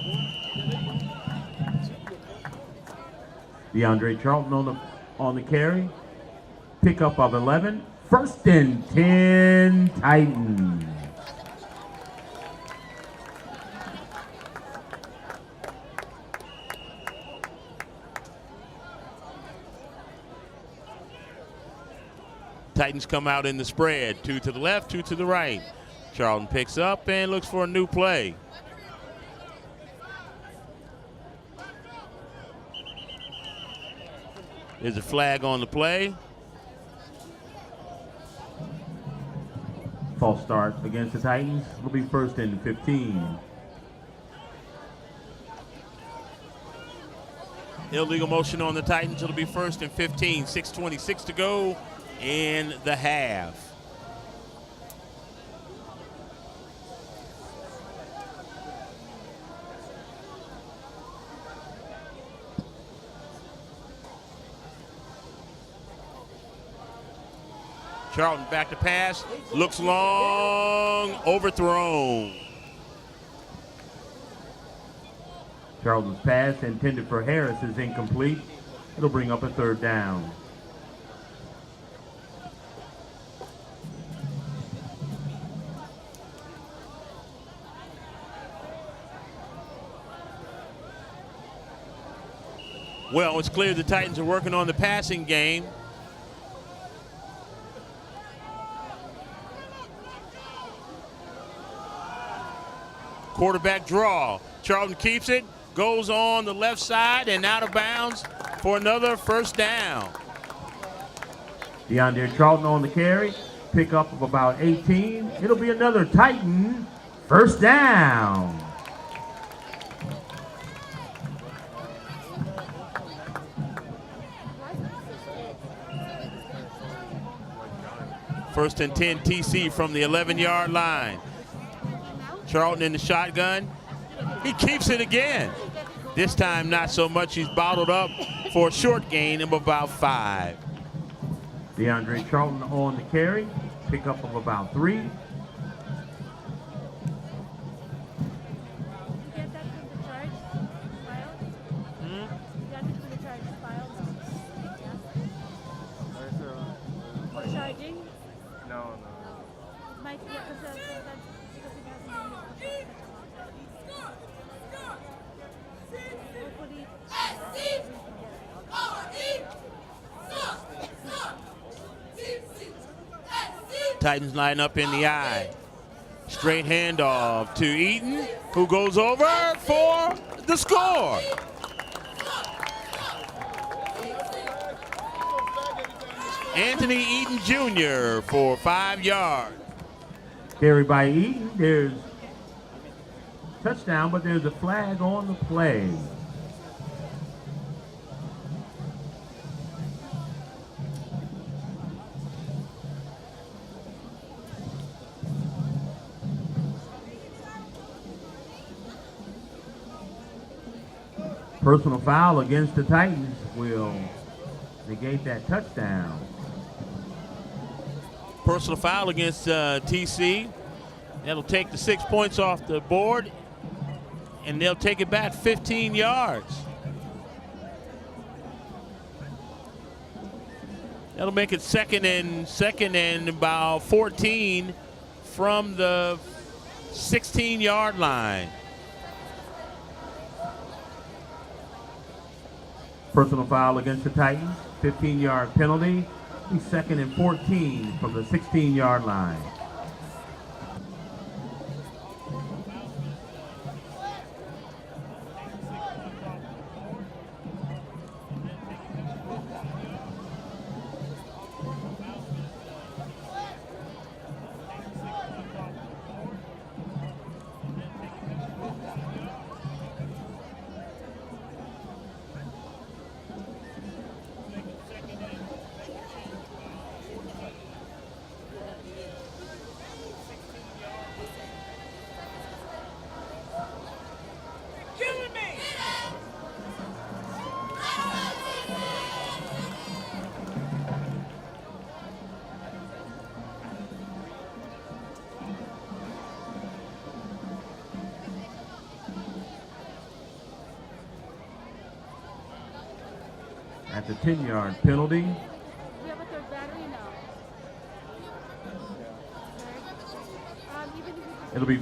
G: DeAndre Charlton on the carry. Pickup of 11. 1st and 10 Titans.
A: Titans come out in the spread. 2 to the left, 2 to the right. Charlton picks up and looks for a new play. There's a flag on the play.
G: False start against the Titans. It'll be 1st and 15.
A: Illegal motion on the Titans. It'll be 1st and 15. 6:26 to go in the half. Charlton back to pass, looks long, overthrown.
G: Charlton's pass intended for Harris is incomplete. It'll bring up a 3rd down.
A: Well, it's clear the Titans are working on the passing game. Quarterback draw. Charlton keeps it, goes on the left side and out of bounds for another first down.
G: DeAndre Charlton on the carry. Pickup of about 18. It'll be another Titan. First down.
A: First and 10 TC from the 11-yard line. Charlton in the shotgun. He keeps it again. This time not so much. He's bottled up for a short gain of about 5.
G: DeAndre Charlton on the carry. Pickup of about 3.
F: You get that from the charge file? You got it from the charge file? No. charging?
B: No.
F: Might yeah, because it hasn't been used. Hopefully.
A: Titans line up in the eye. Straight handoff to Eaton, who goes over for the score. Anthony Eaton Jr. for 5 yards.
G: Carry by Eaton. There's touchdown, but there's a flag on the play. Personal foul against the Titans will negate that touchdown.
A: Personal foul against TC. That'll take the 6 points off the board, and they'll take it back 15 yards. That'll make it second and about 14 from the 16-yard line.
G: Personal foul against the Titans, 15-yard penalty. Be second and 14 from the 16-yard line. At the 10-yard penalty.
F: We have a third battery now. Even if we
G: It'll be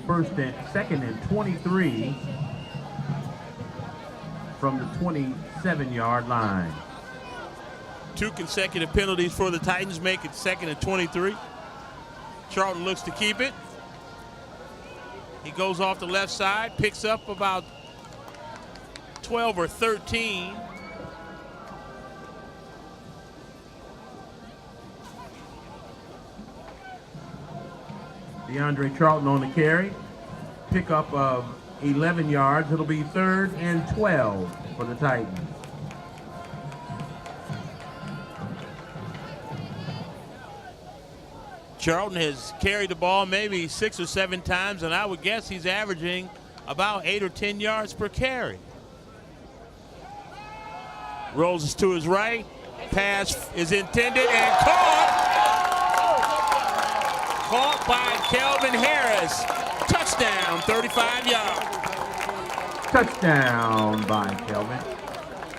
G: second and 23 from the 27-yard line.
A: 2 consecutive penalties for the Titans make it second and 23. Charlton looks to keep it. He goes off the left side, picks up about 12 or 13.
G: DeAndre Charlton on the carry. Pickup of 11 yards. It'll be 3rd and 12 for the Titans.
A: Charlton has carried the ball maybe 6 or 7 times, and I would guess he's averaging about 8 or 10 yards per carry. Rolls to his right. Pass is intended and caught. Caught by Kelvin Harris. Touchdown, 35 yards.
G: Touchdown by Kelvin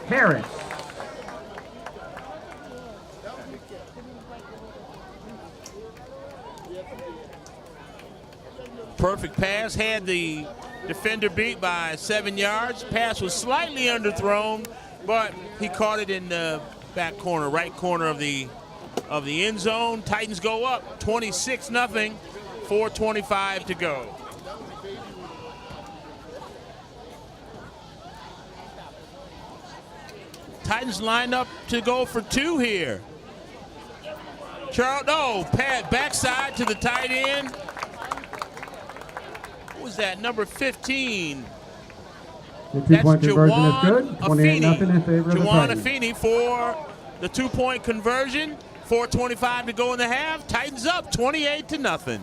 G: Harris.
A: Perfect pass, had the defender beat by 7 yards. Pass was slightly underthrown, but he caught it in the back corner, right corner of the end zone. Titans go up 26-0, 4:25 to go. Titans line up to go for 2 here. Pat backside to the tight end. Who was that? Number 15.
C: The
A: That's
C: 2-point conversion is
A: Juwan
C: good. 28-0 in favor of the
A: Juwan
C: Titans.
A: Afeni for the 2-point conversion. 4:25 to go in the half. Titans up 28-0.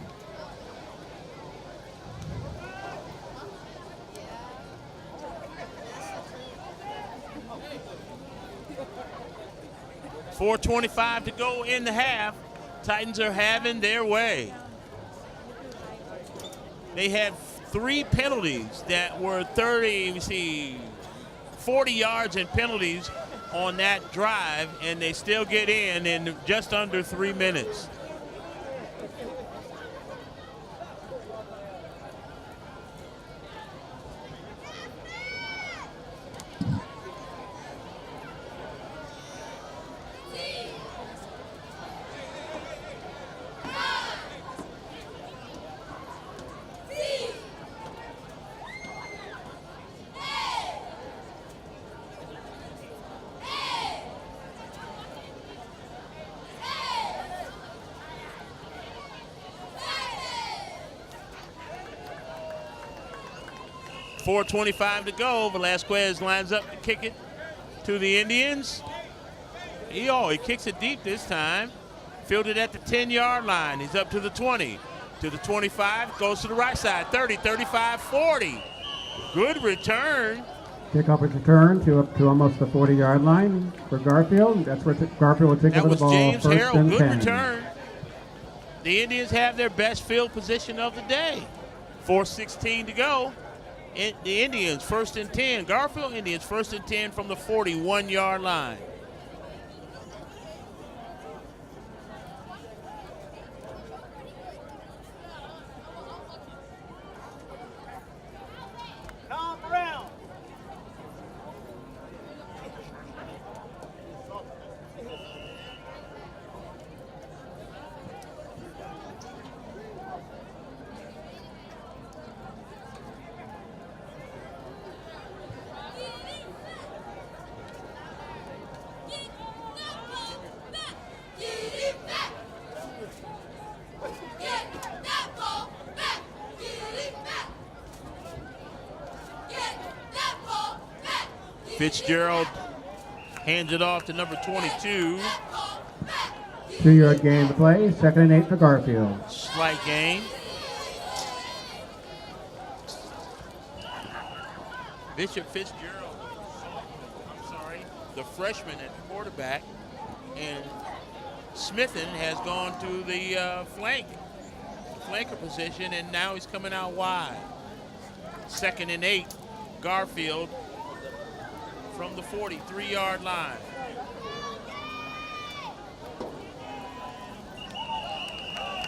A: $4:25 to go in the half. Titans are having their way. They had 3 penalties that were 40 yards in penalties on that drive, and they still get in just under 3 minutes. .425 to go. Velasquez lines up to kick it to the Indians. He kicks it deep this time. Fielded at the 10-yard line. He's up to the 20, to the 25, goes to the right side, 30, 35, 40. Good return.
C: Kickoff return to up to almost the 40-yard line for Garfield. That's where Garfield will take
A: That
C: over the
A: was
C: ball.
A: James
C: First
A: Harrell.
C: and
A: Good
C: 10.
A: return. The Indians have their best field position of the day. 4:16 to go. The Indians first and 10. Garfield Indians first and 10 from the 41-yard line.
B: Tom Brown.
A: Fitzgerald hands it off to number 22.
C: 2-yard gain to play. 2nd and 8 for Garfield.
A: Slight gain. Bishop Fitzgerald, the freshman at quarterback, and Smithen has gone to the flanker position, and now he's coming out wide. 2nd and 8, Garfield from the 43-yard line.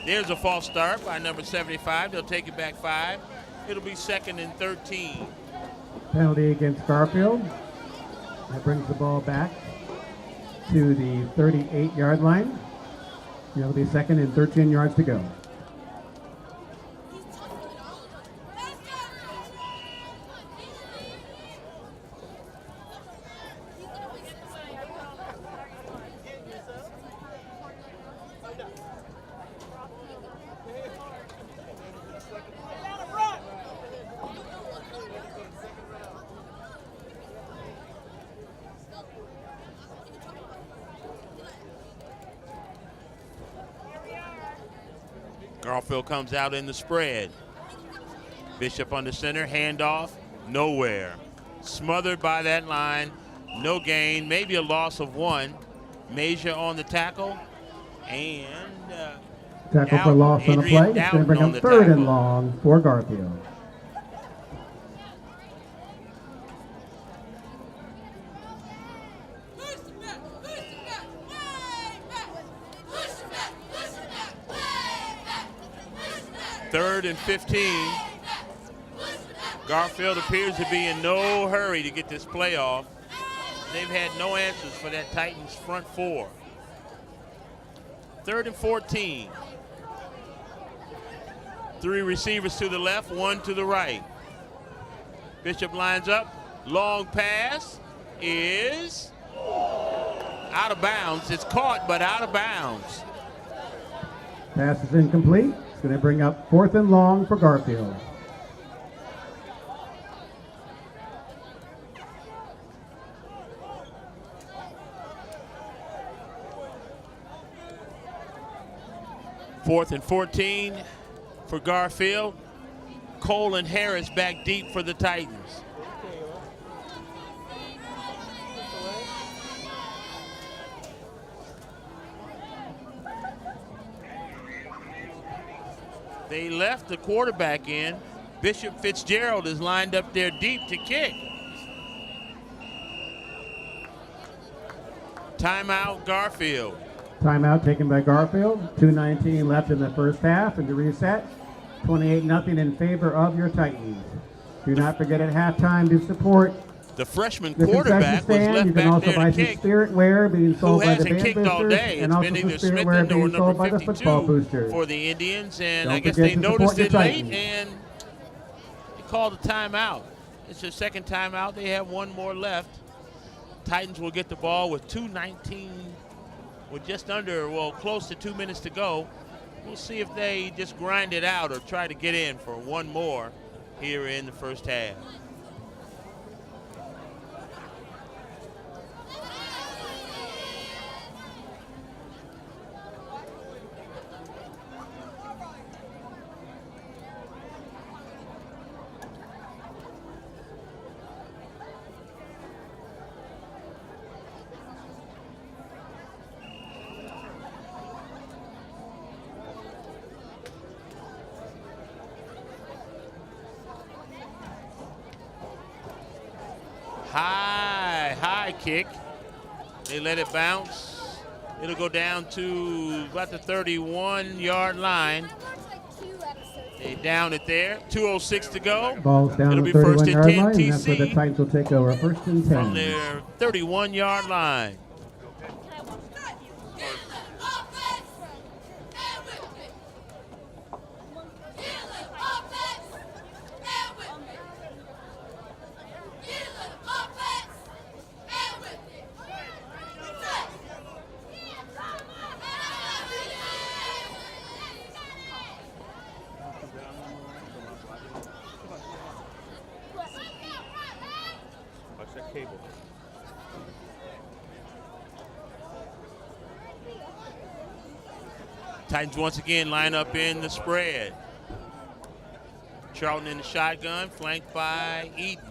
A: There's a false start by number 75. They'll take it back 5. It'll be 2nd and 13.
C: Penalty against Garfield. That brings the ball back to the 38-yard line. It'll be 2nd and 13 yards to go.
A: Garfield comes out in the spread. Bishop under center, handoff, nowhere. Smothered by that line, no gain, maybe a loss of 1. Major on the tackle, and
C: Tackle for loss on the play. It's going to bring up 3rd and long for Garfield.
A: Third and 15. Garfield appears to be in no hurry to get this play off. They've had no answers for that Titans front 4. 3rd and 14. 3 receivers to the left, 1 to the right. Bishop lines up. Long pass is out of bounds. It's caught, but out of bounds.
C: Pass is incomplete. It's going to bring up 4th and long for Garfield.
A: Fourth and 14 for Garfield. Cole and Harris back deep for the Titans. They left the quarterback in. Bishop Fitzgerald is lined up there deep to kick. Timeout, Garfield.
C: Timeout taken by Garfield. 2:19 left in the first half, and to reset, 28-0 in favor of your Titans. Do not forget at halftime to support
A: The freshman
C: the concession
A: quarterback was
C: stand.
A: left
C: You can
A: back
C: also
A: there
C: buy
A: to
C: some
A: kick.
C: spirit wear being
A: Who
C: sold by the
A: hasn't
C: band
A: kicked all
C: boosters,
A: day?
C: and
A: It's
C: also
A: been
C: some
A: either
C: spirit
A: Smith
C: wear
A: or
C: being sold by
A: number
C: the football
A: 52
C: boosters.
A: for the Indians, and
C: Don't
A: I guess
C: forget
A: they
C: to support
A: noticed
C: your
A: it late
C: Titans.
A: and they called a timeout. It's their second timeout. They have one more left. Titans will get the ball with 2:19, with just under, well, close to 2 minutes to go. We'll see if they just grind it out or try to get in for one more here in the first half. High kick. They let it bounce. It'll go down to about the 31-yard line. They down it there. 2:06 to go.
C: Ball's down
A: It'll
C: the
A: be first and
C: 31-yard
A: 10
C: line, and that's where the
A: TC
C: Titans will take over. First and 10.
A: from their 31-yard line. Titans once again line up in the spread. Charlton in the shotgun, flanked by Eaton.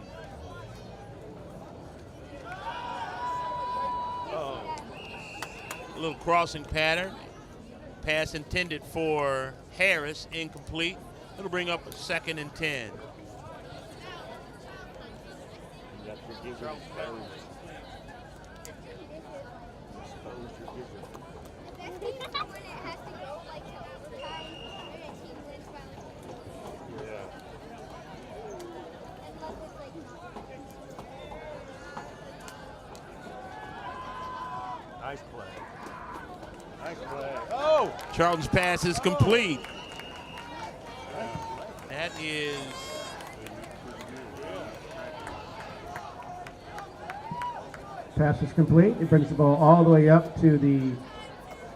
A: A little crossing pattern. Pass intended for Harris, incomplete. It'll bring up a 2nd and 10.
B: Nice play. Nice play. Oh!
A: Charlton's pass is complete. That is
C: Pass is complete. It brings the ball all the way up to the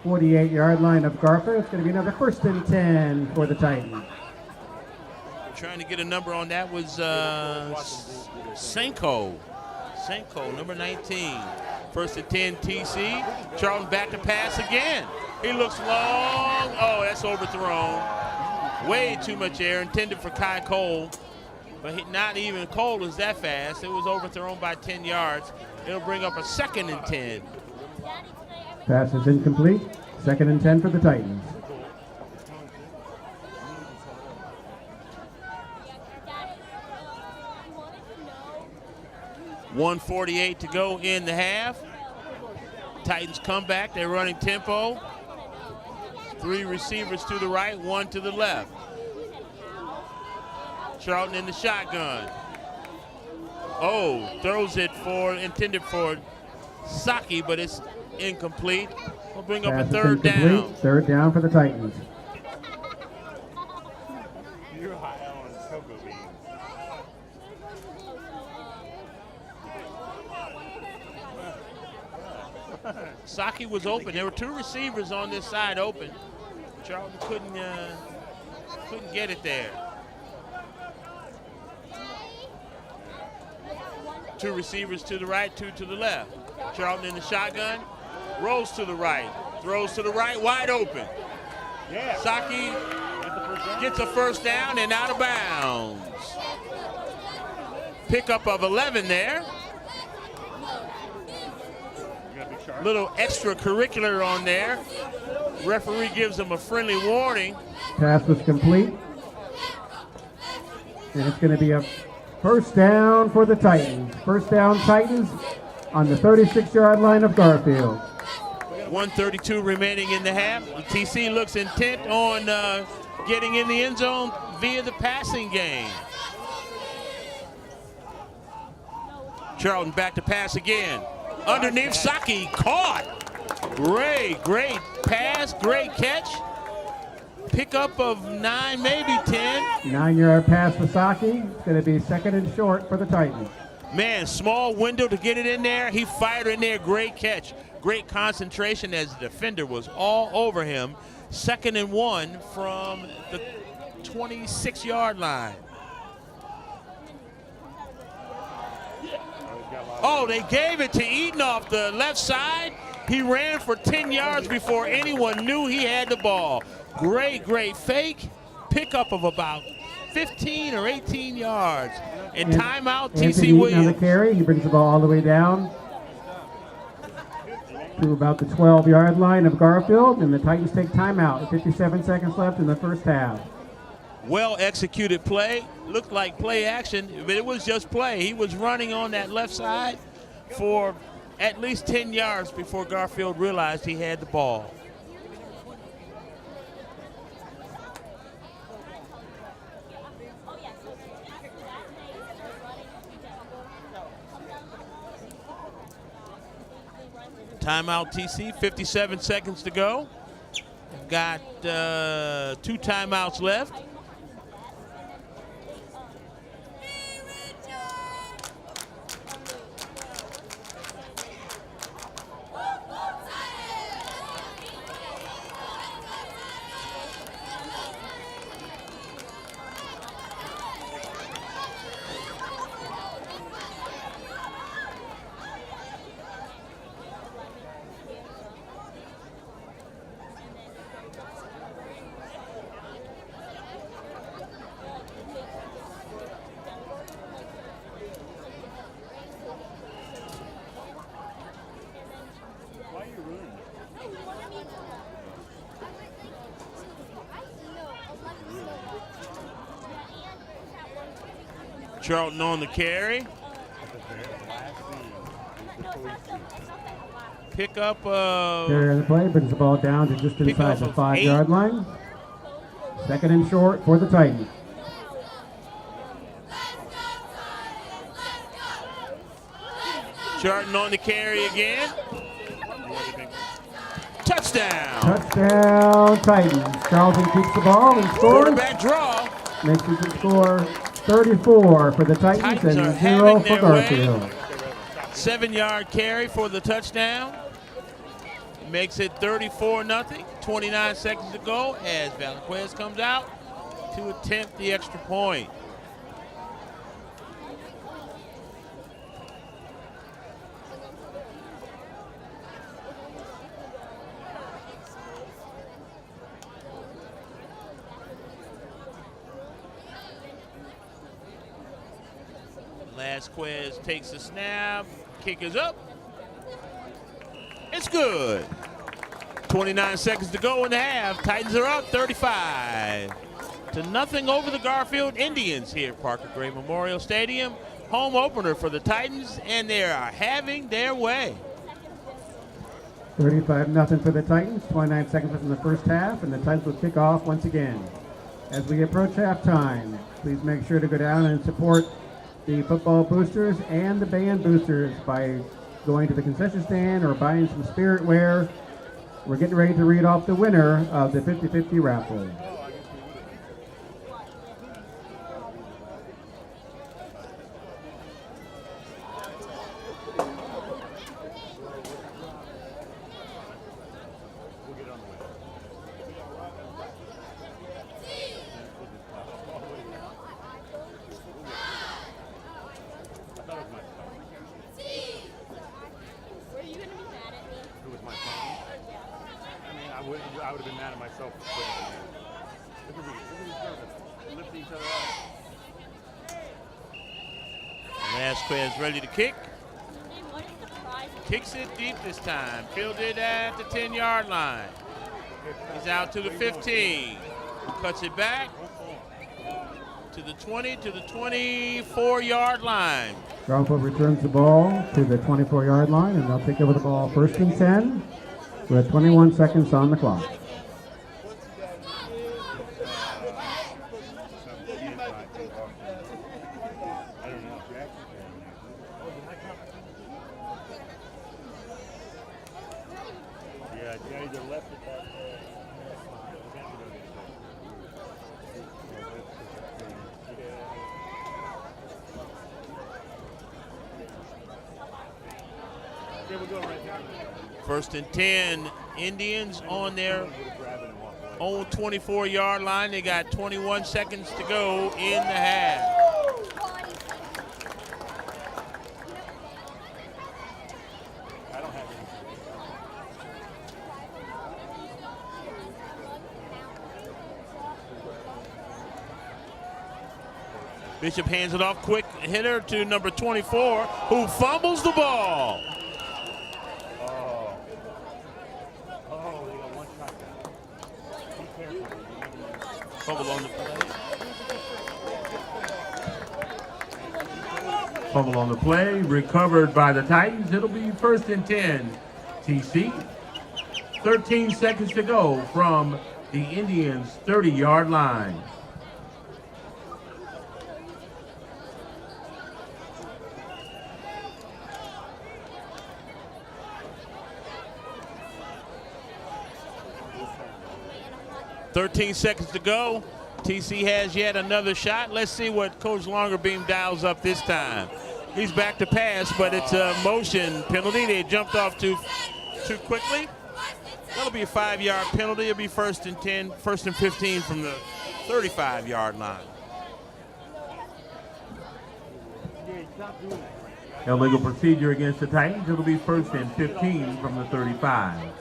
C: 48-yard line of Garfield. It's going to be another first and 10 for the Titans.
A: trying to get a number on that was Senko. Senko, number 19. First and 10 TC. Charlton back to pass again. He looks long. Oh, that's overthrown. Way too much air. Intended for Kai Cole. But not even Cole is that fast. It was overthrown by 10 yards. It'll bring up a 2nd and 10.
C: Pass is incomplete. 2nd and 10 for the Titans.
A: .148 to go in the half. Titans come back. They're running tempo. 3 receivers to the right, 1 to the left. Charlton in the shotgun. Oh, throws it intended for Saki, but it's incomplete. We'll bring up a
C: Pass is
A: 3rd
C: incomplete.
A: down.
C: 3rd down for the Titans.
B: You're high on cocoa beans.
A: Saki was open. There were 2 receivers on this side open. Charlton couldn't get it there. 2 receivers to the right, 2 to the left. Charlton in the shotgun, rolls to the right, throws to the right, wide open.
B: Yeah.
A: Saki gets a first down and out of bounds. Pickup of 11 there. Little extracurricular on there. Referee gives him a friendly warning.
C: Pass was complete. And it's going to be a first down for the Titans. First down Titans on the 36-yard line of Garfield.
A: 1:32 remaining in the half. TC looks intent on getting in the end zone via the passing game. Charlton back to pass again. Underneath, Saki caught. Great pass, great catch. Pickup of 9, maybe 10.
C: 9-yard pass for Saki. It's going to be 2nd and short for the Titans.
A: Man, small window to get it in there. He fired in there, great catch. Great concentration as the defender was all over him. 2nd and 1 from the 26-yard line. Oh, they gave it to Eaton off the left side. He ran for 10 yards before anyone knew he had the ball. Great fake. Pickup of about 15 or 18 yards. And timeout, T.C. Williams.
C: On the carry, he brings the ball all the way down to about the 12-yard line of Garfield, and the Titans take timeout. 57 seconds left in the first half.
A: Well executed play. Looked like play action, but it was just play. He was running on that left side for at least 10 yards before Garfield realized he had the ball. Timeout, TC, 57 seconds to go. Got 2 timeouts left. Charlton on the carry. Pickup of...
C: Carry on the play, brings the ball down to just inside the 5-yard line. 2nd and short for the Titans.
A: Charlton on the carry again. Touchdown.
C: Touchdown, Titans. Charlton keeps the ball and scores.
A: Quarterback draw.
C: Makes it to score 34 for the Titans and 0 for Garfield.
A: 7-yard carry for the touchdown. Makes it 34-0. 29 seconds to go as Valenquez comes out to attempt the extra point. Velasquez takes the snap, kick is up. It's good. 29 seconds to go in the half. Titans are up 35-0 over the Garfield Indians here at Parker Gray Memorial Stadium. Home opener for the Titans, and they are having their way.
C: 35-0 for the Titans. 29 seconds left in the first half, and the Titans will kick off once again. As we approach halftime, please make sure to go down and support the football boosters and the band boosters by going to the concession stand or buying some spirit wear. We're getting ready to read off the winner of the 50-50 raffle.
B: I would have been mad at myself for quitting. Look at these lifting each other up.
A: Velasquez ready to kick. Kicks it deep this time. Fielded at the 10-yard line. He's out to the 15. Cuts it back to the 20, to the 24-yard line.
C: Garfield returns the ball to the 24-yard line, and they'll take over the ball 1st and 10. with 21 seconds on the clock.
A: First and 10, Indians on their own 24-yard line. They got 21 seconds to go in the half. Bishop hands it off, quick hitter to number 24, who fumbles the ball. Fumble on the play.
G: Fumble on the play, recovered by the Titans. It'll be first and 10, TC. 13 seconds to go from the Indians' 30-yard line.
A: .13 seconds to go. TC has yet another shot. Let's see what Coach Longerbeam dials up this time. He's back to pass, but it's a motion penalty. They jumped off too quickly. That'll be a 5-yard penalty. It'll be first and 10, first and 15 from the 35-yard line.
G: Illegal procedure against the Titans. It'll be first and 15 from the 35.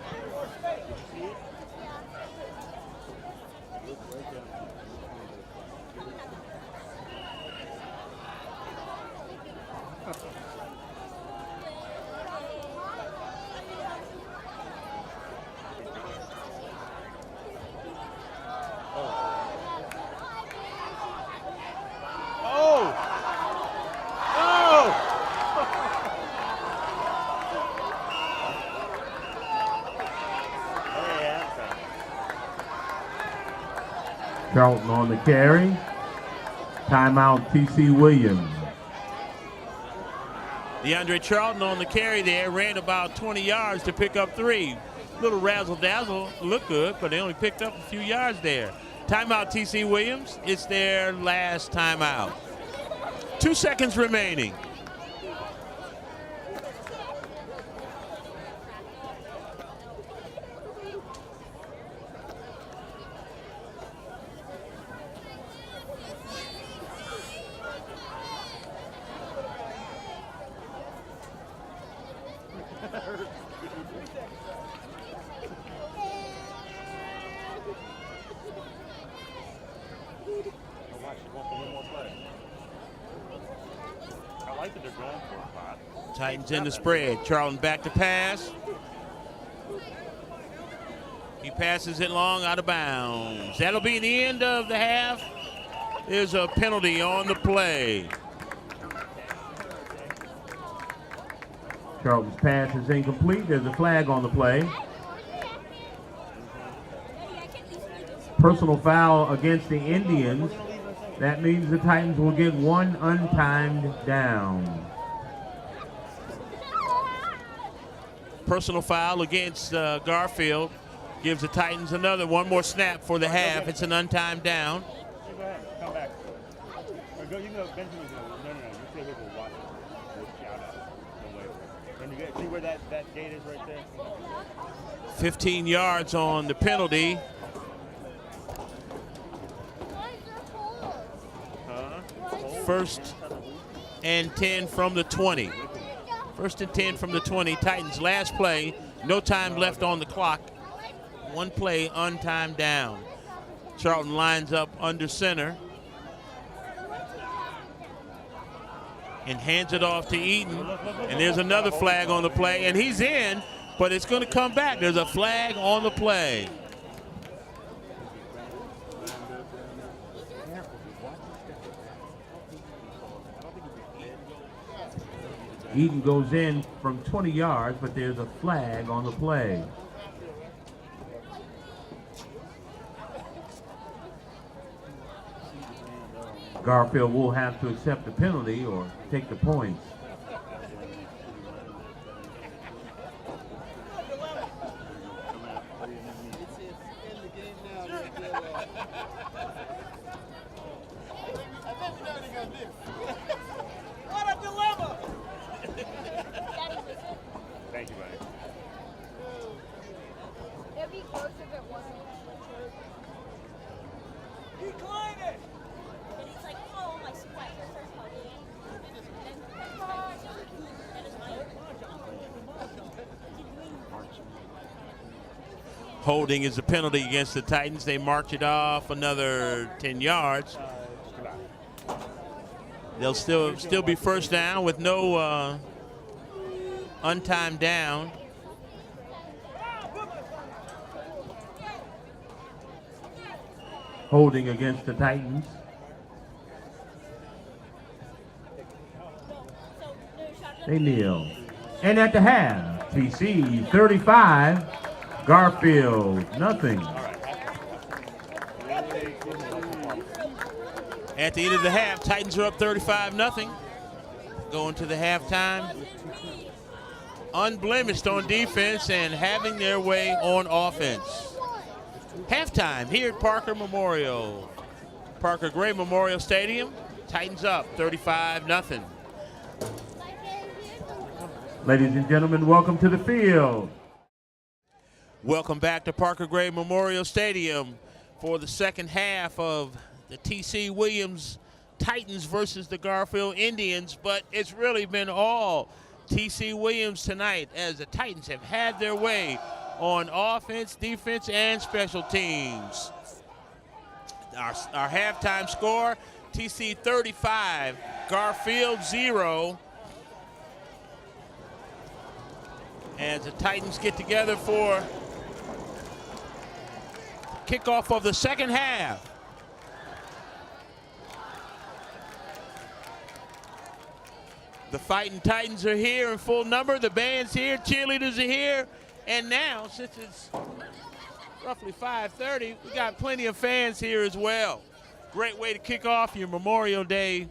G: Charlton on the carry. Timeout, T.C. Williams.
A: DeAndre Charlton on the carry there, ran about 20 yards to pick up 3. Little razzle-dazzle, looked good, but they only picked up a few yards there. Timeout, T.C. Williams. It's their last timeout. 2 seconds remaining. Titans in the spread. Charlton back to pass. He passes it long out of bounds. That'll be the end of the half. There's a penalty on the play.
G: Charlton's pass is incomplete. There's a flag on the play. Personal foul against the Indians. That means the Titans will get 1 untimed down.
A: Personal foul against Garfield gives the Titans one more snap for the half. It's an untimed down.
B: Go ahead, come back. Or go, you can go, Benjamin's going. No. You stay here, we'll watch it. We'll shout out. No way. When you get, see where that gate is right there?
A: 15 yards on the penalty. First and 10 from the 20. First and 10 from the 20. Titans last play. No time left on the clock. 1 play, untimed down. Charlton lines up under center and hands it off to Eaton. And there's another flag on the play, and he's in, but it's going to come back. There's a flag on the play.
G: Eaton goes in from 20 yards, but there's a flag on the play. Garfield will have to accept the penalty or take the points.
B: Thank you, buddy.
D: It'd be closer if it wasn't.
H: And it's like, oh, my sweater starts hugging.
A: Holding is a penalty against the Titans. They march it off another 10 yards. They'll still be first down with no untimed down.
G: Holding against the Titans. They kneel. And at the half, TC 35, Garfield nothing.
A: At the end of the half, Titans are up 35-0. Going to the halftime. Unblemished on defense and having their way on offense. Halftime here at Parker Gray Memorial Stadium. Titans up 35-0.
G: Ladies and gentlemen, welcome to the field.
A: Welcome back to Parker Gray Memorial Stadium for the second half of the T.C. Williams Titans versus the Garfield Indians, but it's really been all T.C. Williams tonight as the Titans have had their way on offense, defense, and special teams. Our halftime score, T.C. 35, Garfield 0. As the Titans get together for kickoff of the second half. The Fighting Titans are here in full number. The band's here, cheerleaders are here. And now, since it's roughly 5:30, we got plenty of fans here as well. Great way to kick off your Memorial Day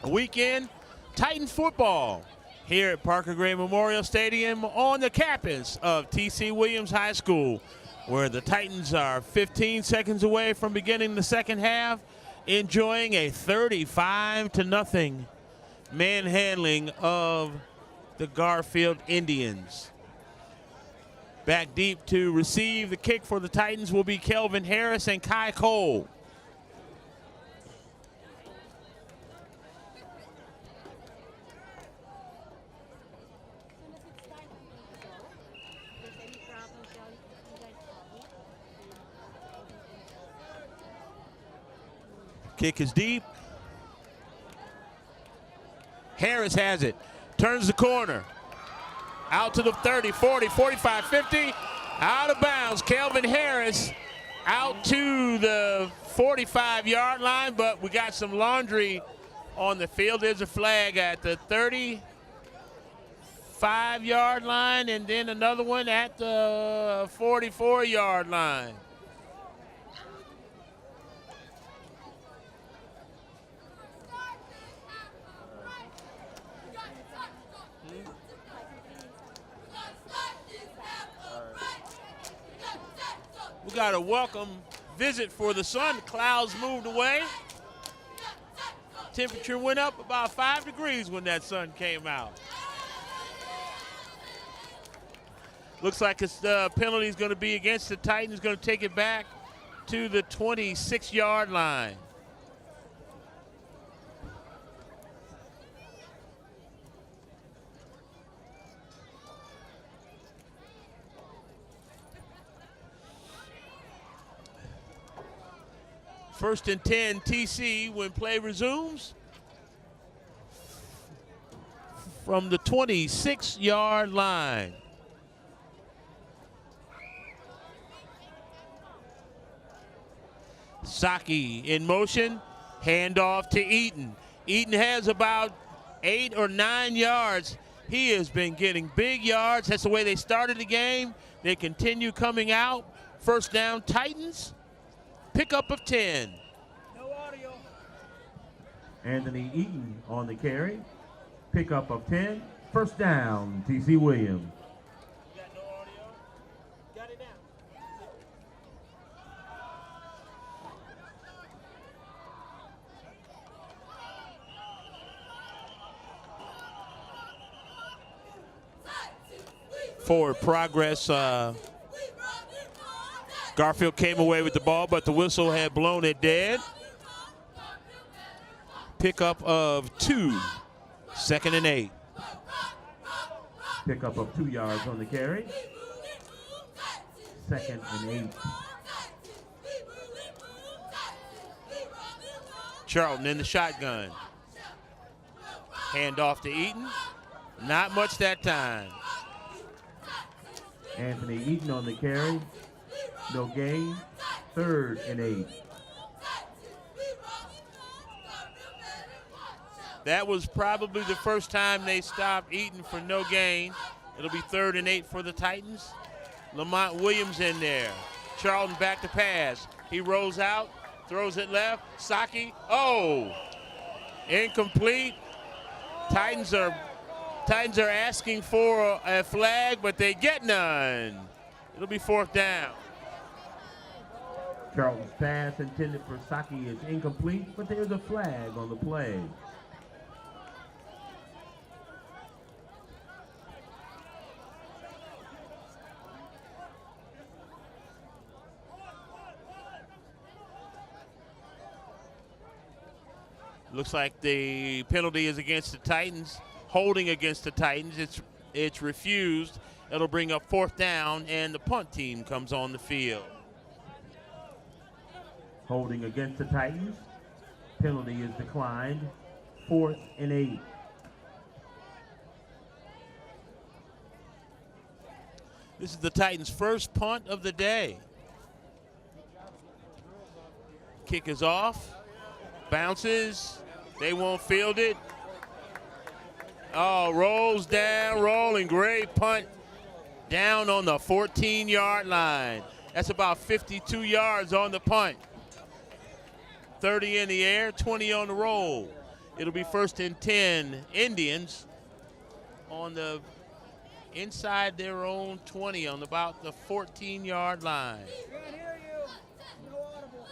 A: weekend. Titans football here at Parker Gray Memorial Stadium on the campus of T.C. Williams High School, where the Titans are 15 seconds away from beginning the second half, enjoying a 35-0 manhandling of the Garfield Indians. Back deep to receive the kick for the Titans will be Kelvin Harris and Kai Cole. Kick is deep. Harris has it, turns the corner. Out to the 30, 40, 45, 50. Out of bounds, Kelvin Harris out to the 45-yard line, but we got some laundry on the field. There's a flag at the 35-yard line and then another one at the 44-yard line. We got a welcome visit for the sun. The clouds moved away. Temperature went up about 5 degrees when that sun came out. Looks like the penalty is going to be against the Titans. Going to take it back to the 26-yard line. First and 10 TC when play resumes from the 26-yard line. Saki in motion, handoff to Eaton. Eaton has about 8 or 9 yards. He has been getting big yards. That's the way they started the game. They continue coming out. First down Titans. Pickup of 10.
E: No audio.
G: Anthony Eaton on the carry. Pickup of 10. First down, T.C. Williams.
A: Got no audio?
E: Got it down.
A: Forward progress. Garfield came away with the ball, but the whistle had blown it dead. Pickup of 2. 2nd and 8.
G: Pickup of 2 yards on the carry. 2nd and 8.
A: Charlton in the shotgun. Hand off to Eaton. Not much that time.
G: Anthony Eaton on the carry. No gain. 3rd and 8.
A: That was probably the first time they stopped Eaton for no gain. It'll be 3rd and 8 for the Titans. Lamont Williams in there. Charlton back to pass. He rolls out, throws it left. Saki, incomplete. Titans are asking for a flag, but they get none. It'll be 4th down.
G: Charlton's pass intended for Saki is incomplete, but there's a flag on the play.
A: Looks like the penalty is against the Titans, holding against the Titans. It's refused. It'll bring up 4th down, and the punt team comes on the field.
G: Holding against the Titans. Penalty is declined. 4th and 8.
A: This is the Titans' first punt of the day. Kick is off. Bounces. They won't field it. Rolls down, rolling. Great punt down on the 14-yard line. That's about 52 yards on the punt. 30 in the air, 20 on the roll. It'll be 1st and 10 Indians on the inside their own 20 on about the 14-yard line.
E: Can't hear you. No audible.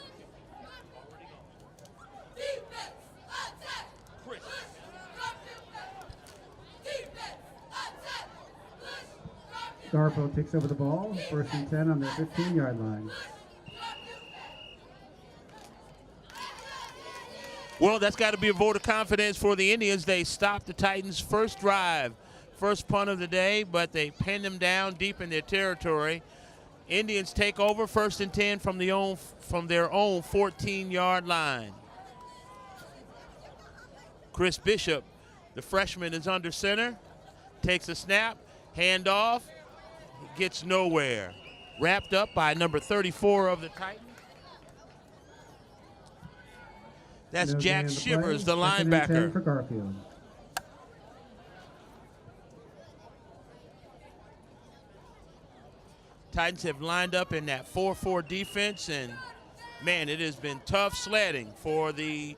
C: Garfield takes over the ball. 1st and 10 on the 15-yard line.
A: Well, that's got to be a vote of confidence for the Indians. They stopped the Titans' first drive, first punt of the day, but they pinned them down deep in their territory. Indians take over 1st and 10 from their own 14-yard line. Chris Bishop, the freshman, is under center, takes a snap, handoff, gets nowhere. Wrapped up by number 34 of the Titans. That's
C: No
A: Jack
C: gain on the
A: Shivers,
C: play.
A: the
C: 2nd and 10
A: linebacker.
C: for Garfield.
A: Titans have lined up in that 4-4 defense, and man, it has been tough sledding for the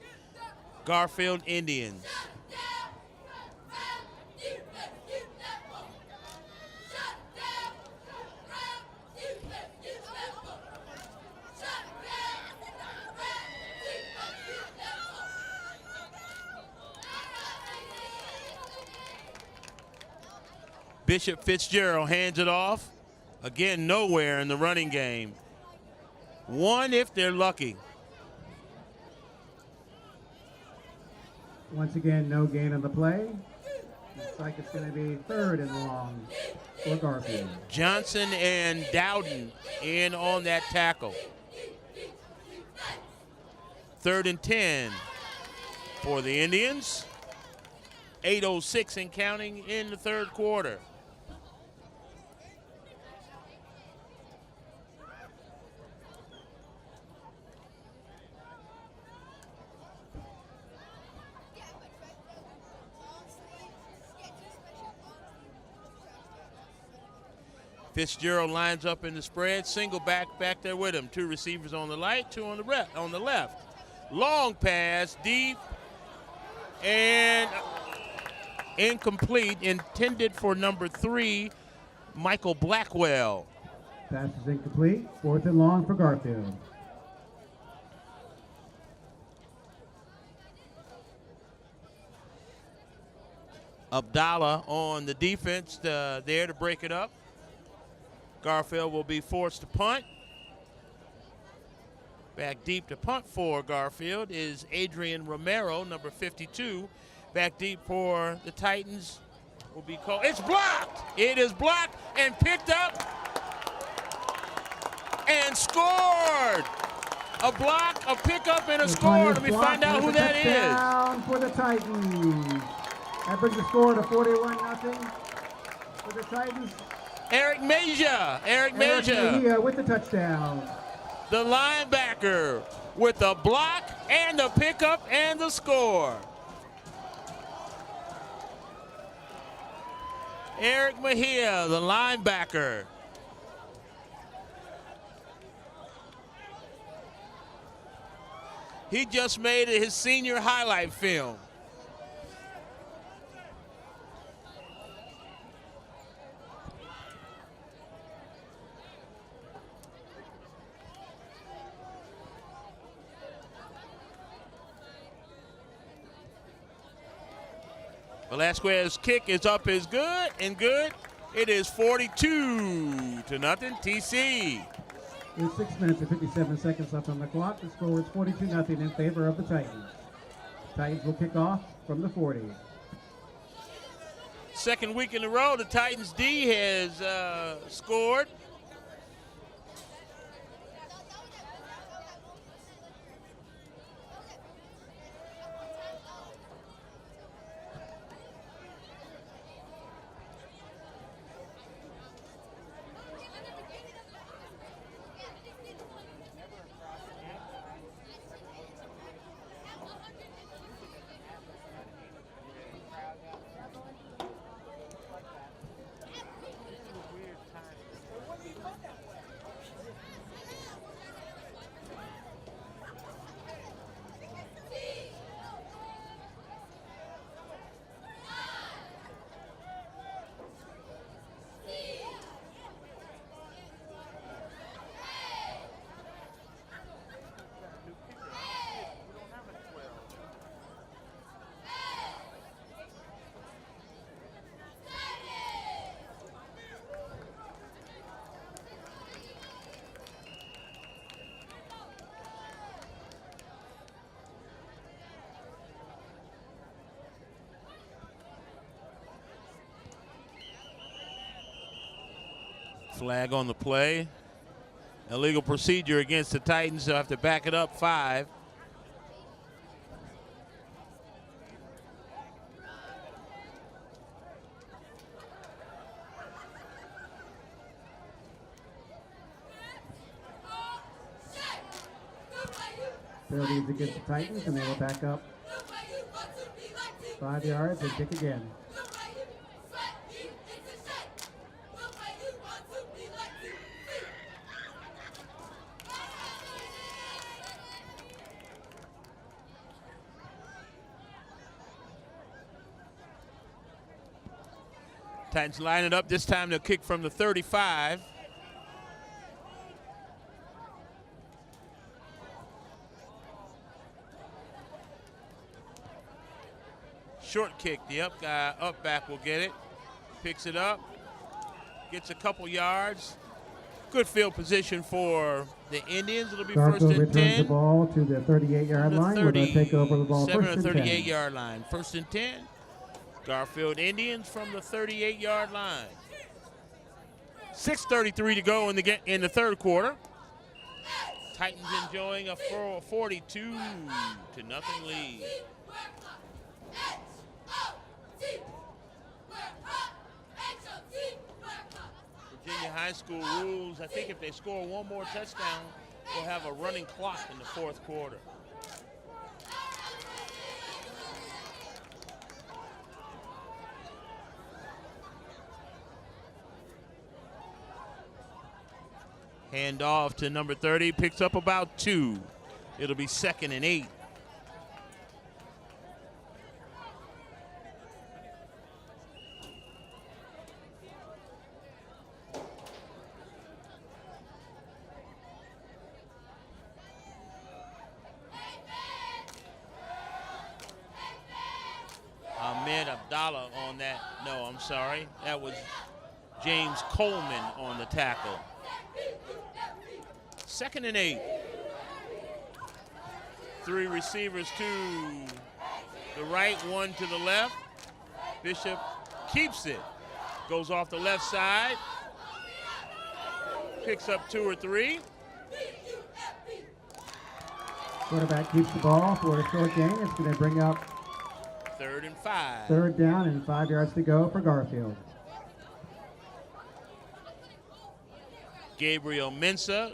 A: Garfield Indians. Bishop Fitzgerald hands it off. Again, nowhere in the running game. 1 if they're lucky.
C: Once again, no gain on the play. Looks like it's going to be 3rd and long for Garfield.
A: Johnson and Dowden in on that tackle. 3rd and 10 for the Indians. 8:06 and counting in the 3rd quarter. Fitzgerald lines up in the spread, single back there with him. 2 receivers on the right, 2 on the left. Long pass, deep, And incomplete, intended for number 3, Michael Blackwell.
C: Pass is incomplete. 4th and long for Garfield.
A: Abdallah on the defense there to break it up. Garfield will be forced to punt. Back deep to punt for Garfield is Adrian Romero, number 52. Back deep for the Titans will be called. It's blocked. It is blocked and picked up and scored. A block, a pickup, and a score. Let me find out who that is.
C: Touchdown for the Titans. That brings the score to 41-0 for the Titans.
A: Eric Mejia.
C: Eric Mejia with the touchdown.
A: The linebacker with the block and the pickup and the score. Eric Mejia, the linebacker. He just made it his senior highlight film. Velasquez's kick is up, is good, and good. It is 42-0 TC.
C: With 6 minutes and 57 seconds left on the clock, the score is 42-0 in favor of the Titans. Titans will kick off from the 40.
A: Second week in a row, the Titans D has scored. Flag on the play. Illegal procedure against the Titans. They'll have to back it up 5.
C: Penalties against the Titans, and they will back up 5 yards and kick again.
A: Titans line it up. This time they'll kick from the 35. Short kick. The up guy, up back will get it. Picks it up. Gets a couple yards. Good field position for the Indians. It'll be
C: Garfield
A: first and 10.
C: returns the ball to the 38-yard line. We're going to take over the ball first and 10.
A: 38-yard line. First and 10. Garfield Indians from the 38-yard line. 6:33 to go in the third quarter. Titans enjoying a 42-0 lead. Virginia High School rules, I think if they score one more touchdown, we'll have a running clock in the fourth quarter. Hand off to number 30, picks up about 2. It'll be 2nd and 8. Ayala on that. No, I'm sorry. That was James Coleman on the tackle. 2nd and 8. 3 receivers to the right, 1 to the left. Bishop keeps it. Goes off the left side. Picks up 2 or 3.
C: Quarterback keeps the ball for a short gain. It's going to bring up
A: 3rd and 5.
C: 3rd down and 5 yards to go for Garfield.
A: Gabriel Mensah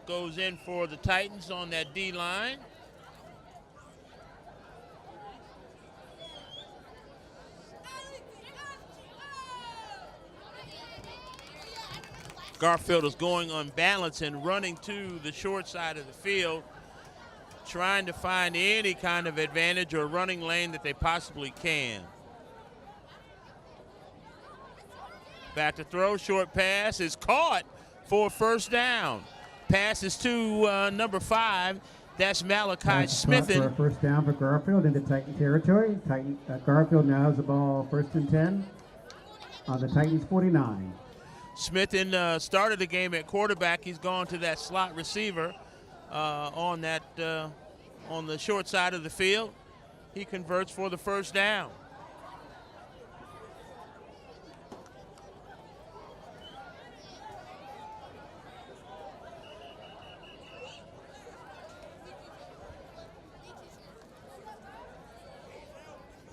A: goes in for the Titans on that D line. Garfield is going on balance and running to the short side of the field, trying to find any kind of advantage or running lane that they possibly can. Back to throw, short pass is caught for 1st down. Passes to number 5. That's Malachi
C: That's
A: Smith.
C: for a 1st down for Garfield into Titan territory. Garfield now has the ball 1st and 10 on the Titans 49.
A: Smith started the game at quarterback. He's gone to that slot receiver on the short side of the field. He converts for the 1st down.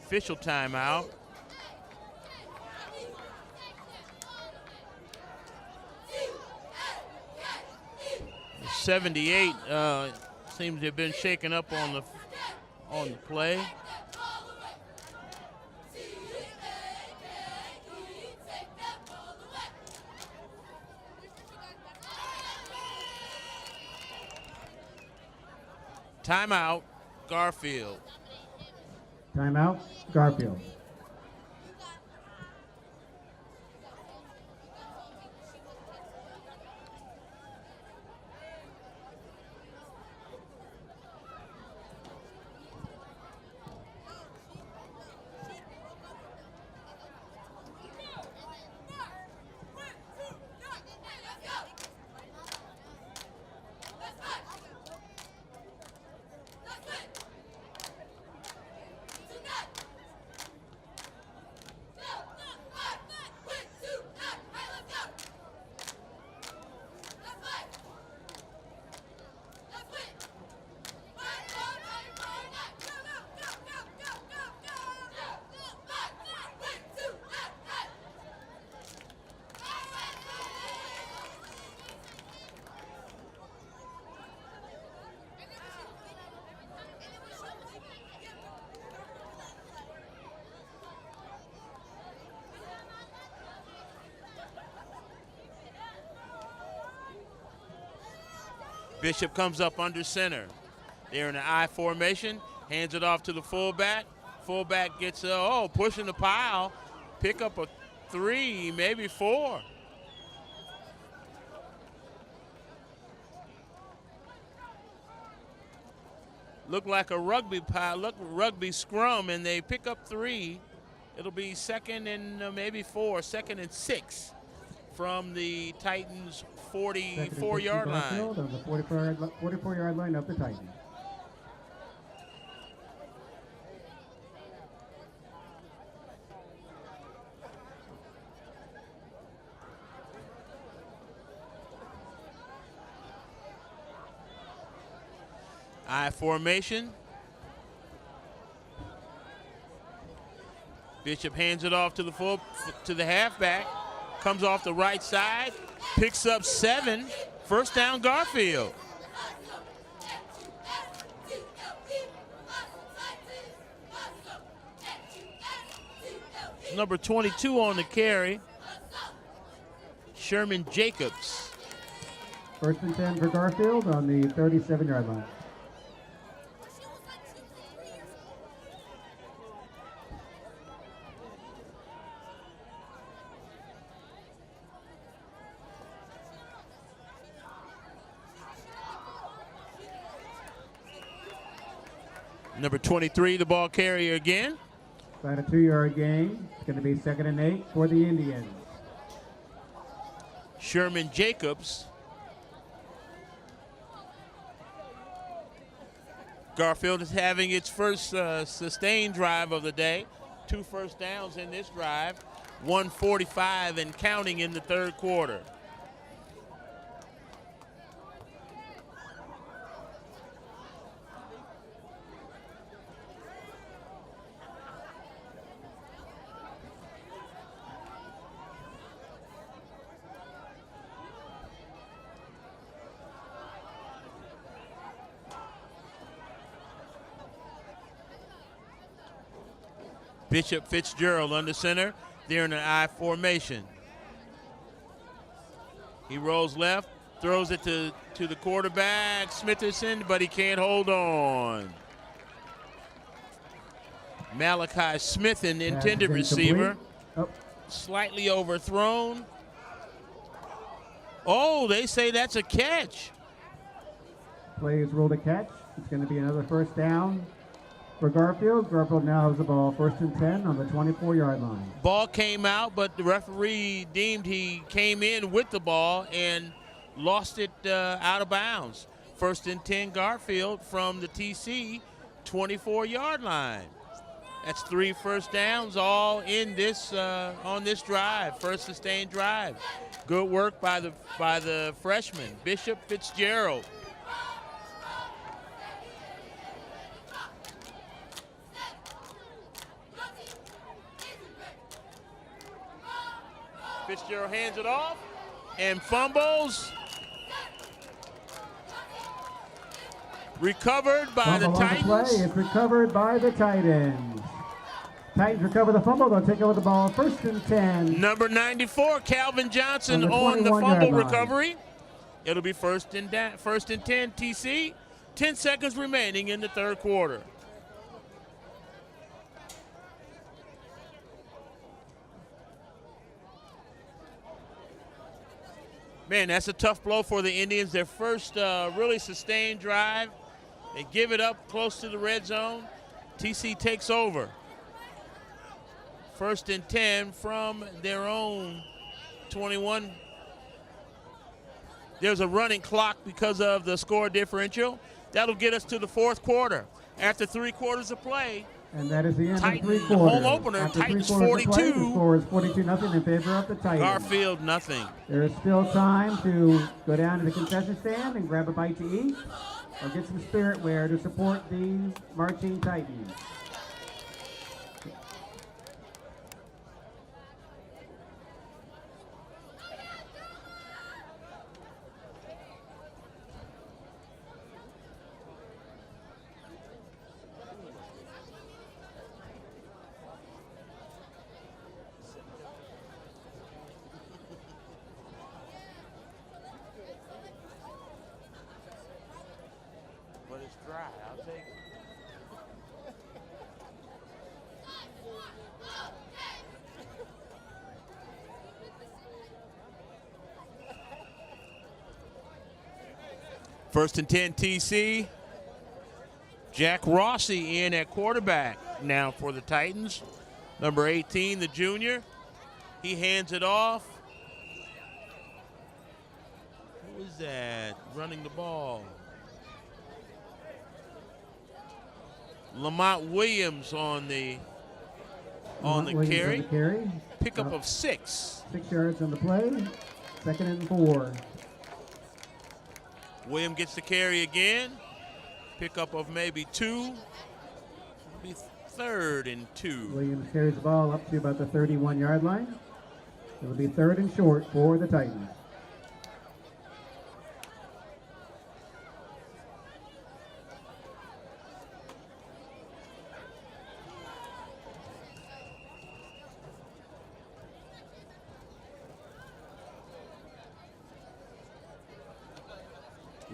A: Official timeout. The 78 seems to have been shaken up on the play. Timeout, Garfield.
C: Timeout, Garfield.
A: Bishop comes up under center. They're in an I formation, hands it off to the fullback. Fullback gets, pushing the pile, pick up a 3, maybe 4. Look like a rugby scrum, and they pick up 3. It'll be 2nd and maybe 4, 2nd and 6 from the Titans' 44-yard line.
C: On the 44-yard line of the Titans.
A: I formation. Bishop hands it off to the halfback. Comes off the right side, picks up 7. 1st down, Garfield. Number 22 on the carry, Sherman Jacobs.
C: 1st and 10 for Garfield on the 37-yard line.
A: Number 23, the ball carrier again.
C: About a 2-yard gain. It's going to be 2nd and 8 for the Indians.
A: Sherman Jacobs. Garfield is having its first sustained drive of the day. 2 first downs in this drive. 1:45 and counting in the third quarter. Bishop Fitzgerald under center. They're in an I formation. He rolls left, throws it to the quarterback, Smitherson, but he can't hold on. Malachi Smith, an intended receiver, slightly overthrown. Oh, they say that's a catch.
C: Play is ruled a catch. It's going to be another first down for Garfield. Garfield now has the ball 1st and 10 on the 24-yard line.
A: Ball came out, but the referee deemed he came in with the ball and lost it out of bounds. 1st and 10 Garfield from the TC 24-yard line. That's 3 first downs all in this on this drive, first sustained drive. Good work by the freshman, Bishop Fitzgerald. Fitzgerald hands it off and fumbles. Recovered by the Titans.
C: Play. It's recovered by the Titans. Titans recover the fumble. They'll take over the ball 1st and 10.
A: Number 94, Calvin Johnson on the fumble recovery. It'll be first and 10 TC. 10 seconds remaining in the third quarter. Man, that's a tough blow for the Indians. Their first really sustained drive. They give it up close to the red zone. TC takes over. 1st and 10 from their own 21. There's a running clock because of the score differential. That'll get us to the fourth quarter. After 3 quarters of play,
C: and that is the end
A: Titan,
C: of 3 quarters.
A: home opener,
C: After
A: Titans
C: 3 quarters of play,
A: 42.
C: the score is 42-0 in favor of the Titans.
A: Garfield, nothing.
C: There is still time to go down to the concession stand and grab a bite to eat or get some spirit wear to support the marching Titans.
A: But it's dry. I'll take it. First and 10 TC. Jack Rossi in at quarterback now for the Titans. Number 18, the junior. He hands it off. Who is that running the ball? Lamont Williams on the carry. Pickup of 6.
C: 6 yards on the play. 2nd and 4.
A: Williams gets the carry again. Pickup of maybe 2. It'll be 3rd and 2.
C: Williams carries the ball up to about the 31-yard line. It'll be 3rd and short for the Titans.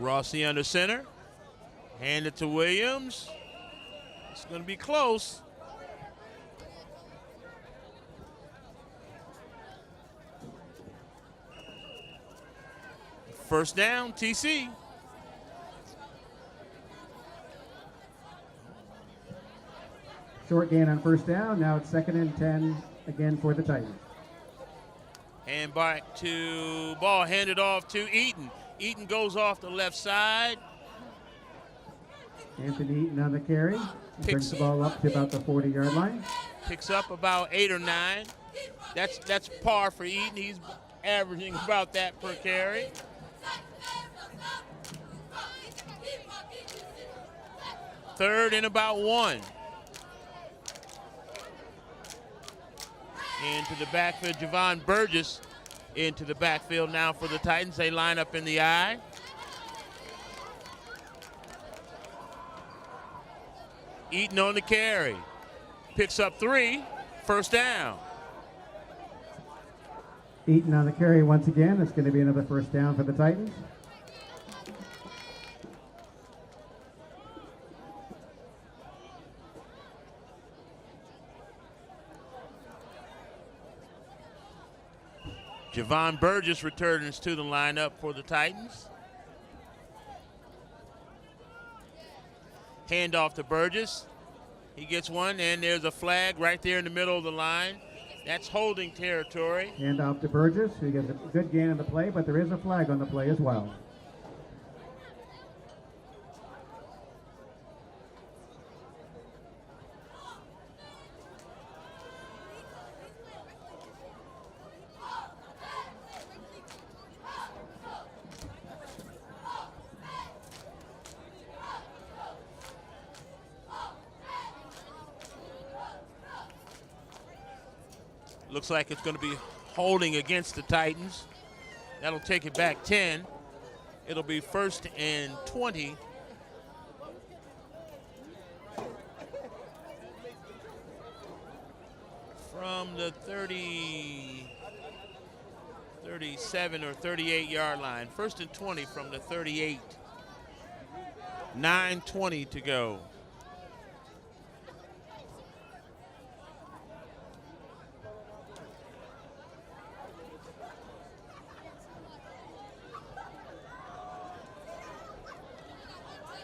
A: Rossi under center. Hand it to Williams. It's going to be close. First down, TC.
C: Short gain on first down. Now it's 2nd and 10 again for the Titans.
A: And back to ball handed off to Eaton. Eaton goes off the left side.
C: Anthony Eaton on the carry. He brings the ball up to about the 40-yard line.
A: Picks up about 8 or 9. That's par for Eaton. He's averaging about that per carry. Third and about 1. Into the backfield, Javon Burgess into the backfield now for the Titans. They line up in the I. Eaton on the carry. Picks up 3. First down.
C: Eaton on the carry once again. It's going to be another first down for the Titans.
A: Javon Burgess returns to the lineup for the Titans. Handoff to Burgess. He gets one, and there's a flag right there in the middle of the line. That's holding territory.
C: Hand off to Burgess, who gets a good gain on the play, but there is a flag on the play as well.
A: Looks like it's going to be holding against the Titans. That'll take it back 10. It'll be 1st and 20. From the 37 or 38-yard line. 1st and 20 from the 38. 9:20 to go.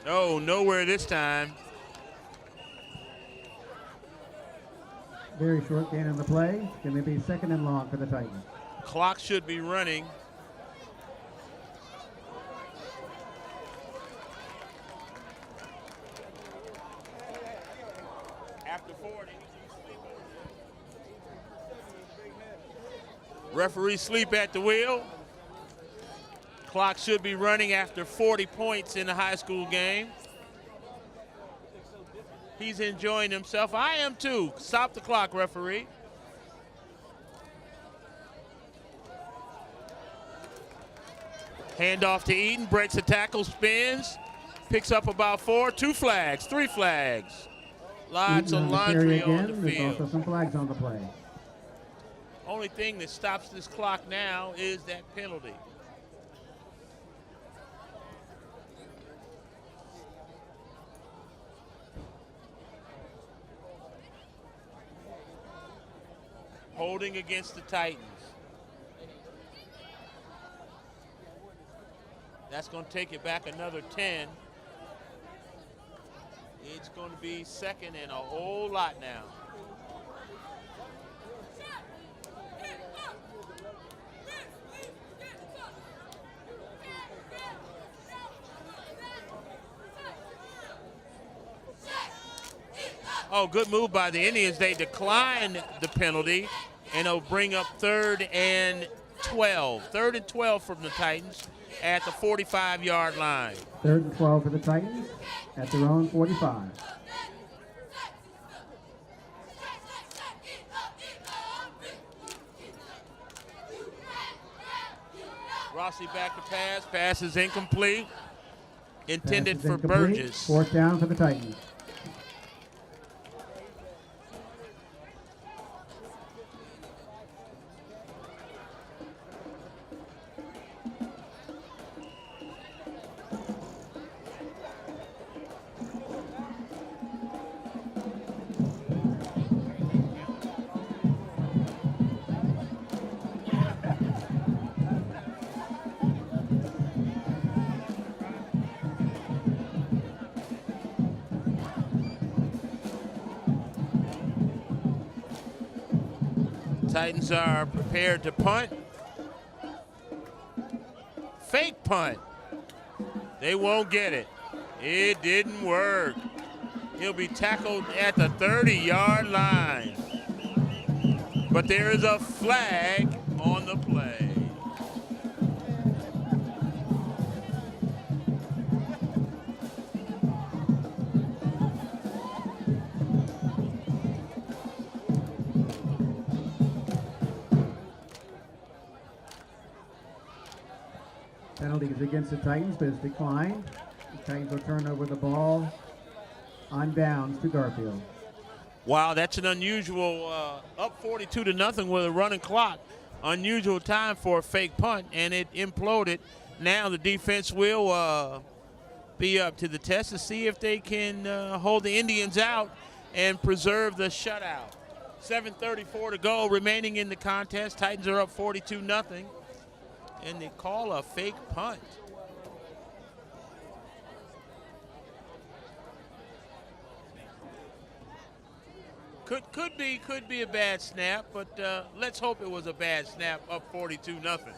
A: Oh, nowhere this time.
C: Very short gain on the play. It's going to be 2nd and long for the Titans.
A: Clock should be running. After 40. Referee sleep at the wheel. Clock should be running after 40 points in the high school game. He's enjoying himself. I am too. Stop the clock, referee. Handoff to Eaton, breaks a tackle, spins, picks up about 4, 2 flags, 3 flags. Lots
C: Eaton
A: of
C: on the carry
A: laundry on
C: again.
A: the
C: There's
A: field.
C: also some flags on the play.
A: Only thing that stops this clock now is that penalty. Holding against the Titans. That's going to take it back another 10. It's going to be 2nd and a whole lot now. Oh, good move by the Indians. They decline the penalty, and it'll bring up 3rd and 12. 3rd and 12 from the Titans at the 45-yard line.
C: 3rd and 12 for the Titans at their own 45.
A: Rossi back to pass. Pass is incomplete. Intended
C: Pass is
A: for
C: incomplete.
A: Burgess.
C: 4th down for the Titans.
A: Titans are prepared to punt. Fake punt. They won't get it. It didn't work. He'll be tackled at the 30-yard line. But there is a flag on the play.
C: Penalty is against the Titans, but it's declined. The Titans will turn over the ball on downs to Garfield.
A: Wow, that's an unusual, up 42-0 with a running clock. Unusual time for a fake punt, and it imploded. Now the defense will be up to the test to see if they can hold the Indians out and preserve the shutout. 7:34 to go, remaining in the contest. Titans are up 42-0, and they call a fake punt. Could be a bad snap, but let's hope it was a bad snap. Up 42-0.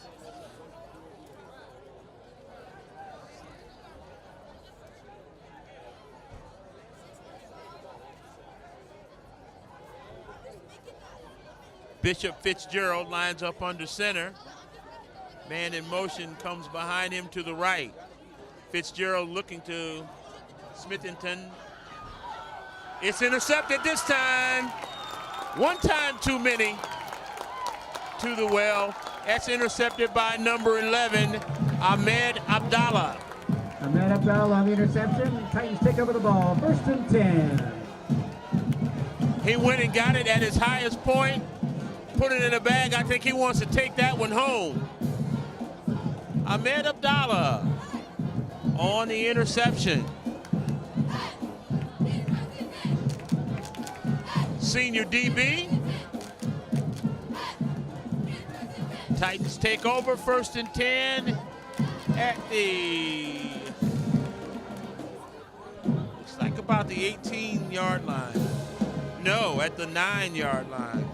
A: Bishop Fitzgerald lines up under center. Man in motion comes behind him to the right. Fitzgerald looking to Smithington. It's intercepted this time. One time too many to the well. That's intercepted by number 11, Ahmed Abdallah.
C: Ahmed Abdallah on the interception. Titans take over the ball. 1st and 10.
A: He went and got it at his highest point, put it in a bag. I think he wants to take that one home. Ahmed Abdallah on the interception. Senior DB. Titans take over, 1st and 10 at the, looks like about the 18-yard line. No, at the 9-yard line.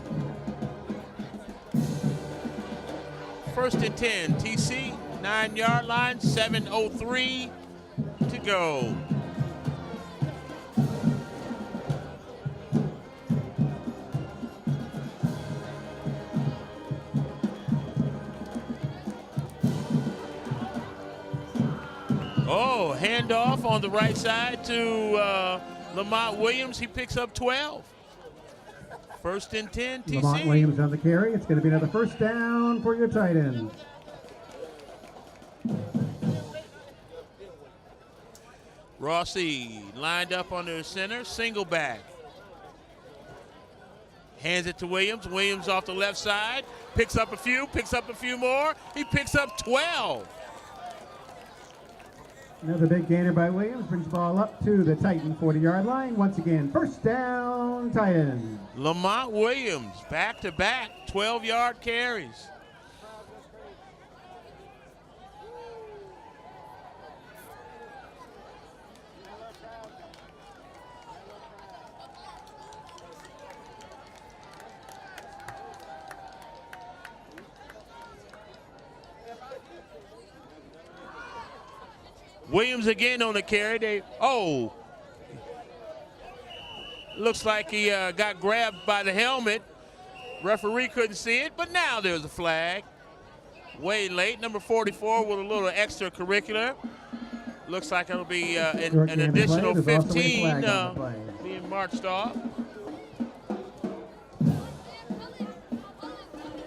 A: 1st and 10, TC, 9-yard line, 7:03 to go. Oh, handoff on the right side to Lamont Williams. He picks up 12. 1st and 10, TC.
C: Lamont Williams on the carry. It's going to be another 1st down for your Titans.
A: Rossi lined up under center, single back. Hands it to Williams. Williams off the left side. Picks up a few more. He picks up 12.
C: Another big gainer by Williams. Brings the ball up to the Titan 40-yard line. Once again, 1st down, Titans.
A: Lamont Williams, back-to-back, 12-yard carries. Williams again on the carry. Looks like he got grabbed by the helmet. Referee couldn't see it, but now there's a flag. Way late, number 44 with a little extracurricular. Looks like it'll be an additional 15 being marched off.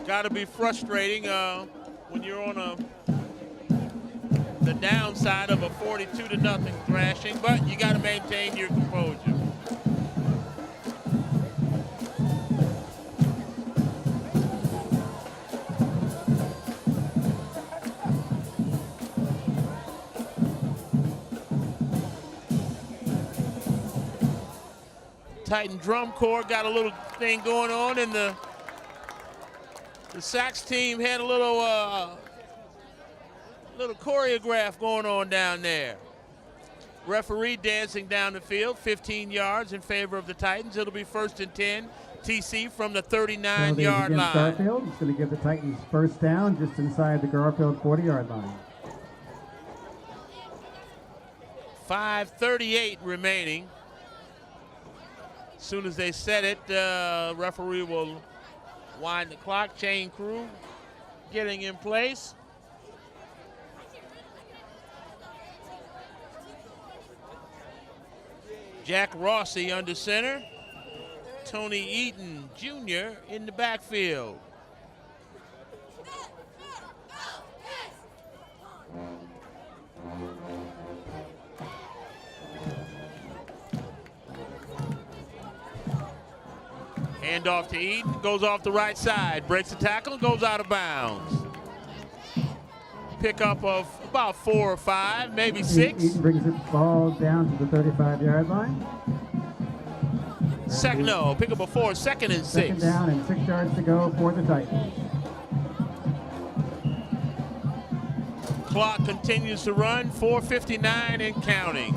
A: Got to be frustrating when you're on the downside of a 42-0 thrashing, but you got to maintain your composure. Titan drum corps got a little thing going on, and the Sax team had a little choreograph going on down there. Referee dancing down the field, 15 yards in favor of the Titans. It'll be 1st and 10, TC from the
C: So
A: 39-yard
C: against
A: line.
C: Garfield. It's going to give the Titans first down just inside the Garfield 40-yard line.
A: 5:38 remaining. As soon as they set it, referee will wind the clock. Chain crew getting in place. Jack Rossi under center. Tony Eaton Jr. in the backfield. Handoff to Eaton, goes off the right side, breaks the tackle, goes out of bounds. Pickup of about 4 or 5, maybe 6.
C: Eaton brings the ball down to the 35-yard line.
A: Pickup of 4, second and 6.
C: Second down and 6 yards to go for the Titans.
A: Clock continues to run, 4:59 and counting.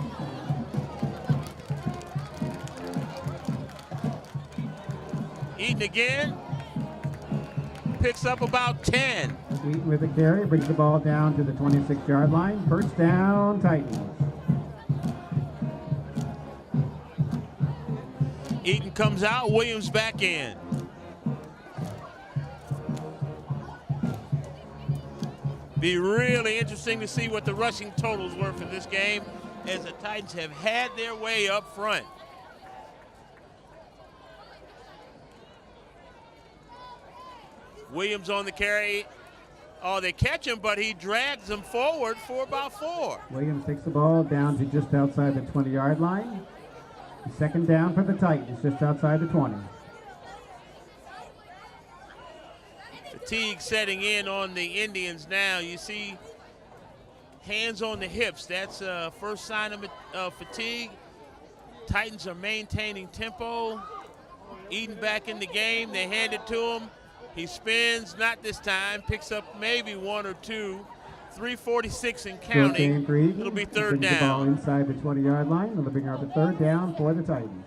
A: Eaton again, picks up about 10.
C: Eaton with a carry, brings the ball down to the 26-yard line. First down, Titans.
A: Eaton comes out, Williams back in. Be really interesting to see what the rushing totals were for this game, as the Titans have had their way up front. Williams on the carry. Oh, they catch him, but he drags them forward for about 4.
C: Williams takes the ball down to just outside the 20-yard line. Second down for the Titans, just outside the 20.
A: Fatigue setting in on the Indians now. You see hands on the hips. That's first sign of fatigue. Titans are maintaining tempo. Eaton back in the game. They hand it to him. He spins, not this time. Picks up maybe 1 or 2. 3:46 and counting. It'll be third
C: down. The ball
A: down.
C: inside the 20-yard line. It'll bring up a third down for the Titans.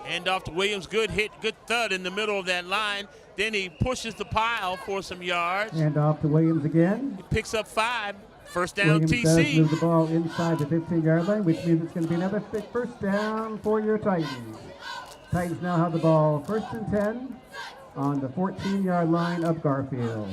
A: Hand off to Williams, good hit, good thud in the middle of that line. Then he pushes the pile for some yards.
C: Hand off to Williams again.
A: He picks up 5. First down,
C: Williams does
A: TC.
C: move the ball inside the 15-yard line, which means it's going to be another first down for your Titans. Titans now have the ball first and 10 on the 14-yard line of Garfield.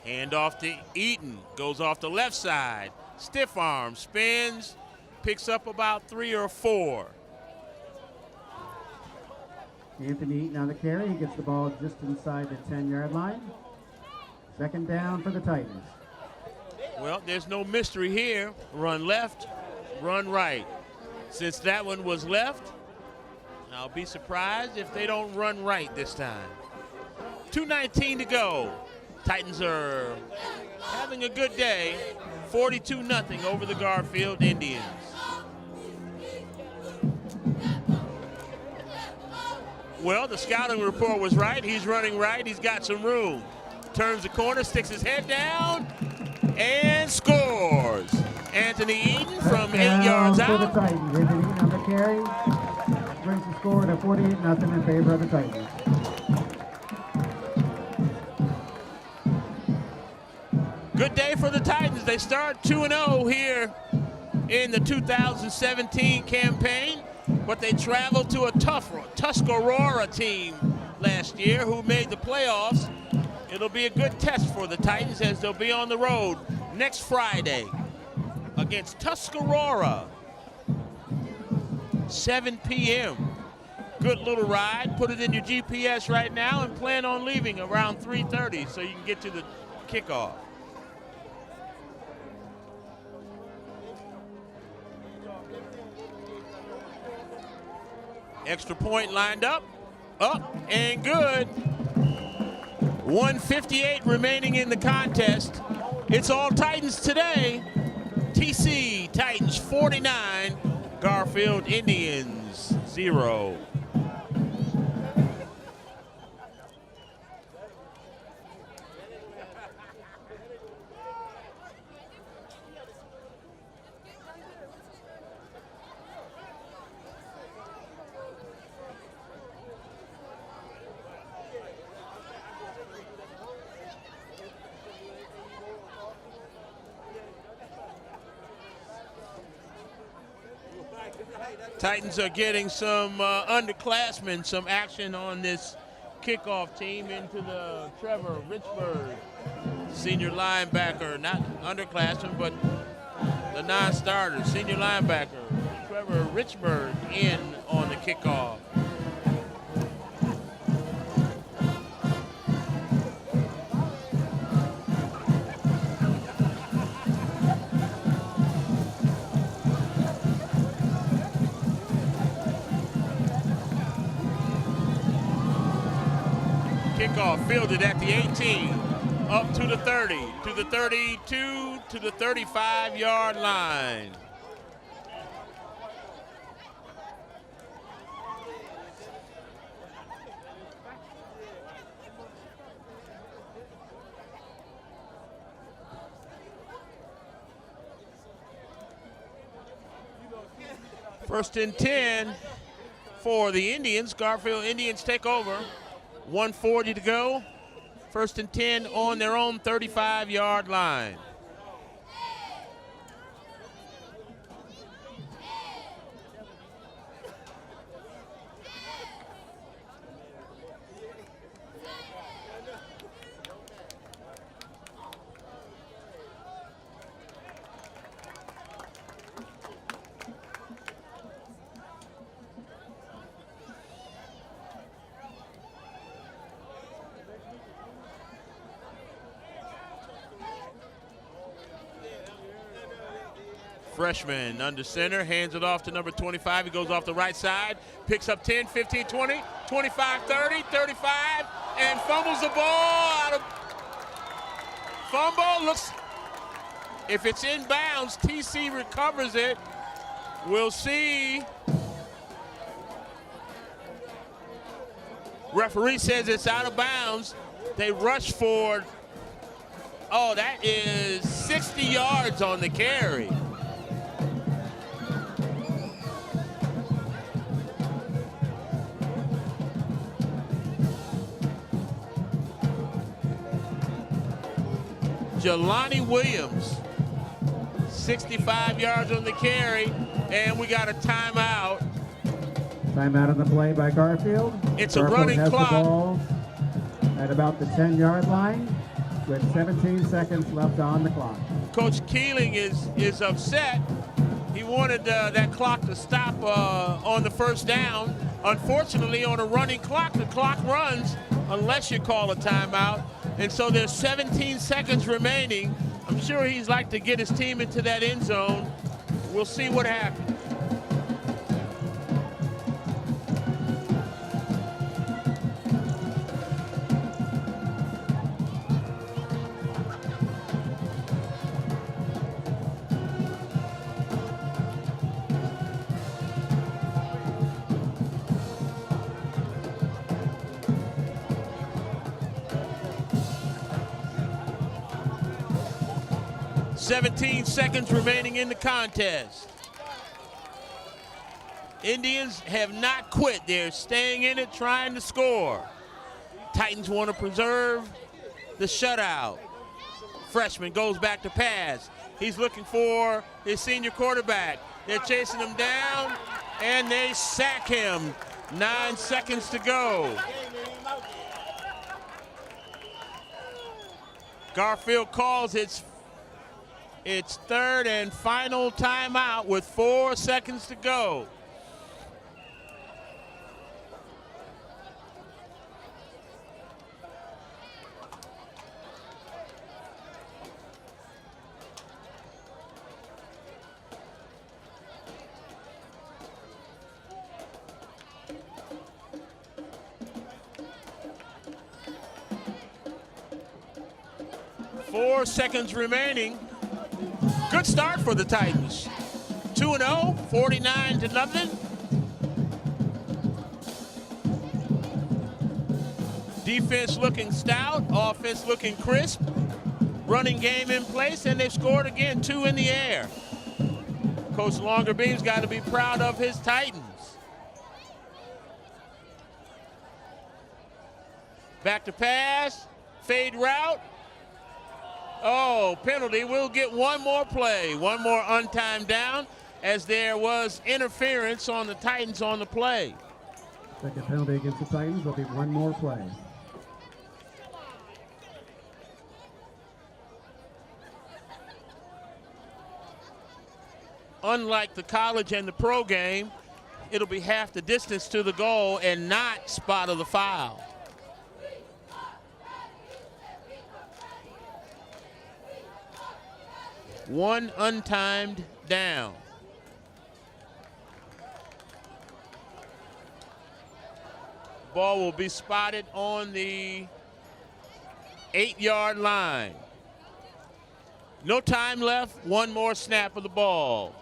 A: Hand off to Eaton, goes off the left side. Stiff arm, spins, picks up about 3 or 4.
C: Anthony Eaton on the carry. He gets the ball just inside the 10-yard line. Second down for the Titans.
A: Well, there's no mystery here. Run left, run right. Since that one was left, I'll be surprised if they don't run right this time. 2:19 to go. Titans are having a good day. 42-0 over the Garfield Indians. Well, the scouting report was right. He's running right. He's got some room. Turns the corner, sticks his head down, and scores. Anthony Eaton from 8 yards
C: for the
A: out.
C: Titans. Anthony Eaton on the carry brings the score to 48-0 in favor of the Titans.
A: Good day for the Titans. They start 2-0 here in the 2017 campaign, but they traveled to a tough Tuscarora team last year who made the playoffs. It'll be a good test for the Titans as they'll be on the road next Friday against Tuscarora, 7 p.m. Good little ride. Put it in your GPS right now and plan on leaving around 3:30 so you can get to the kickoff. Extra point lined up and good. 1:58 remaining in the contest. It's all Titans today. TC Titans 49, Garfield Indians 0. Titans are getting some underclassmen, some action on this kickoff team into the Trevor Richburg, senior linebacker, not underclassmen, but the non-starter, senior linebacker, Trevor Richburg in on the kickoff. Kickoff fielded at the 18, up to the 30, to the 32, to the 35-yard line. First and 10 for the Indians. Garfield Indians take over. 1:40 to go. First and 10 on their own 35-yard line. Freshman under center, hands it off to number 25. He goes off the right side, picks up 10, 15, 20, 25, 30, 35, and fumbles the ball out of fumble. Looks, if it's inbounds, TC recovers it. We'll see. Referee says it's out of bounds. They rush for, oh, that is 60 yards on the carry. Jelani Williams, 65 yards on the carry, and we got a timeout.
C: Timeout on the play by Garfield.
A: It's
C: Garfield
A: a running
C: has
A: clock.
C: The ball at about the 10-yard line with 17 seconds left on the clock.
A: Coach Keeling is upset. He wanted that clock to stop on the first down. Unfortunately, on a running clock, the clock runs unless you call a timeout. And so there's 17 seconds remaining. I'm sure he's like to get his team into that end zone. We'll see what happens. .17 seconds remaining in the contest. Indians have not quit. They're staying in it, trying to score. Titans want to preserve the shutout. Freshman goes back to pass. He's looking for his senior quarterback. They're chasing him down, and they sack him. 9 seconds to go. Garfield calls its third and final timeout with 4 seconds to go. 4 seconds remaining. Good start for the Titans. 2-0, 49-0. Defense looking stout, offense looking crisp. Running game in place, and they've scored again, 2 in the air. Coach Longerbeam's got to be proud of his Titans. Back to pass, fade route. Oh, penalty. We'll get one more play, one more untimed down, as there was interference on the Titans on the play.
C: Second penalty against the Titans. There'll be one more play.
A: Unlike the college and the pro game, it'll be half the distance to the goal and not spot of the foul. One untimed down. Ball will be spotted on the 8-yard line. No time left, one more snap of the ball.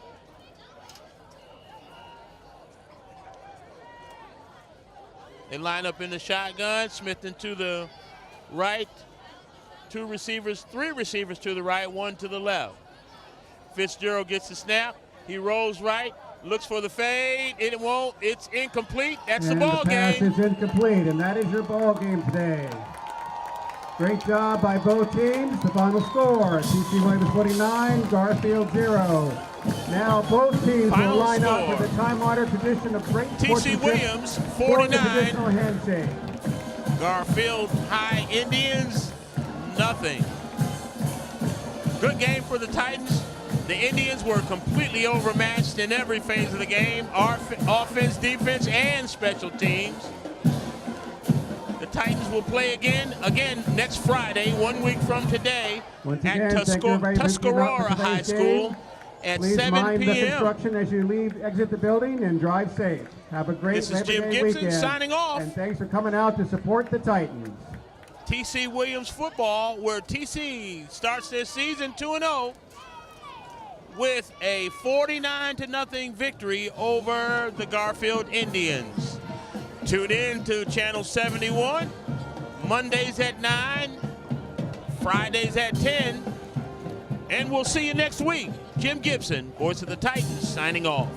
A: They line up in the shotgun. Smith to the right. 2 receivers, 3 receivers to the right, 1 to the left. Fitzgerald gets the snap. He rolls right, looks for the fade. It won't. It's incomplete. That's the ball
C: game.
A: game.
C: The pass is incomplete, and that is your ball game today. Great job by both teams. The final score, TC Williams 49, Garfield 0. Now both teams
A: Final
C: will line up
A: score.
C: for the time-honored tradition of great
A: TC Williams
C: for the
A: 49,
C: traditional handshake.
A: Garfield High Indians nothing. Good game for the Titans. The Indians were completely overmatched in every phase of the game, offense, defense, and special teams. The Titans will play again next Friday, 1 week from today, at Tuscarora High School at
C: Please
A: 7
C: mind the
A: p.m.
C: construction as you exit the building, and drive safe. Have a great
A: This is
C: Labor
A: Jim
C: Day
A: Gibson
C: weekend.
A: signing off.
C: And thanks for coming out to support the Titans.
A: TC Williams football, where TC starts their season 2-0 with a 49-0 victory over the Garfield Indians. Tune in to Channel 71, Mondays at 9, Fridays at 10, and we'll see you next week. Jim Gibson, voice of the Titans, signing off.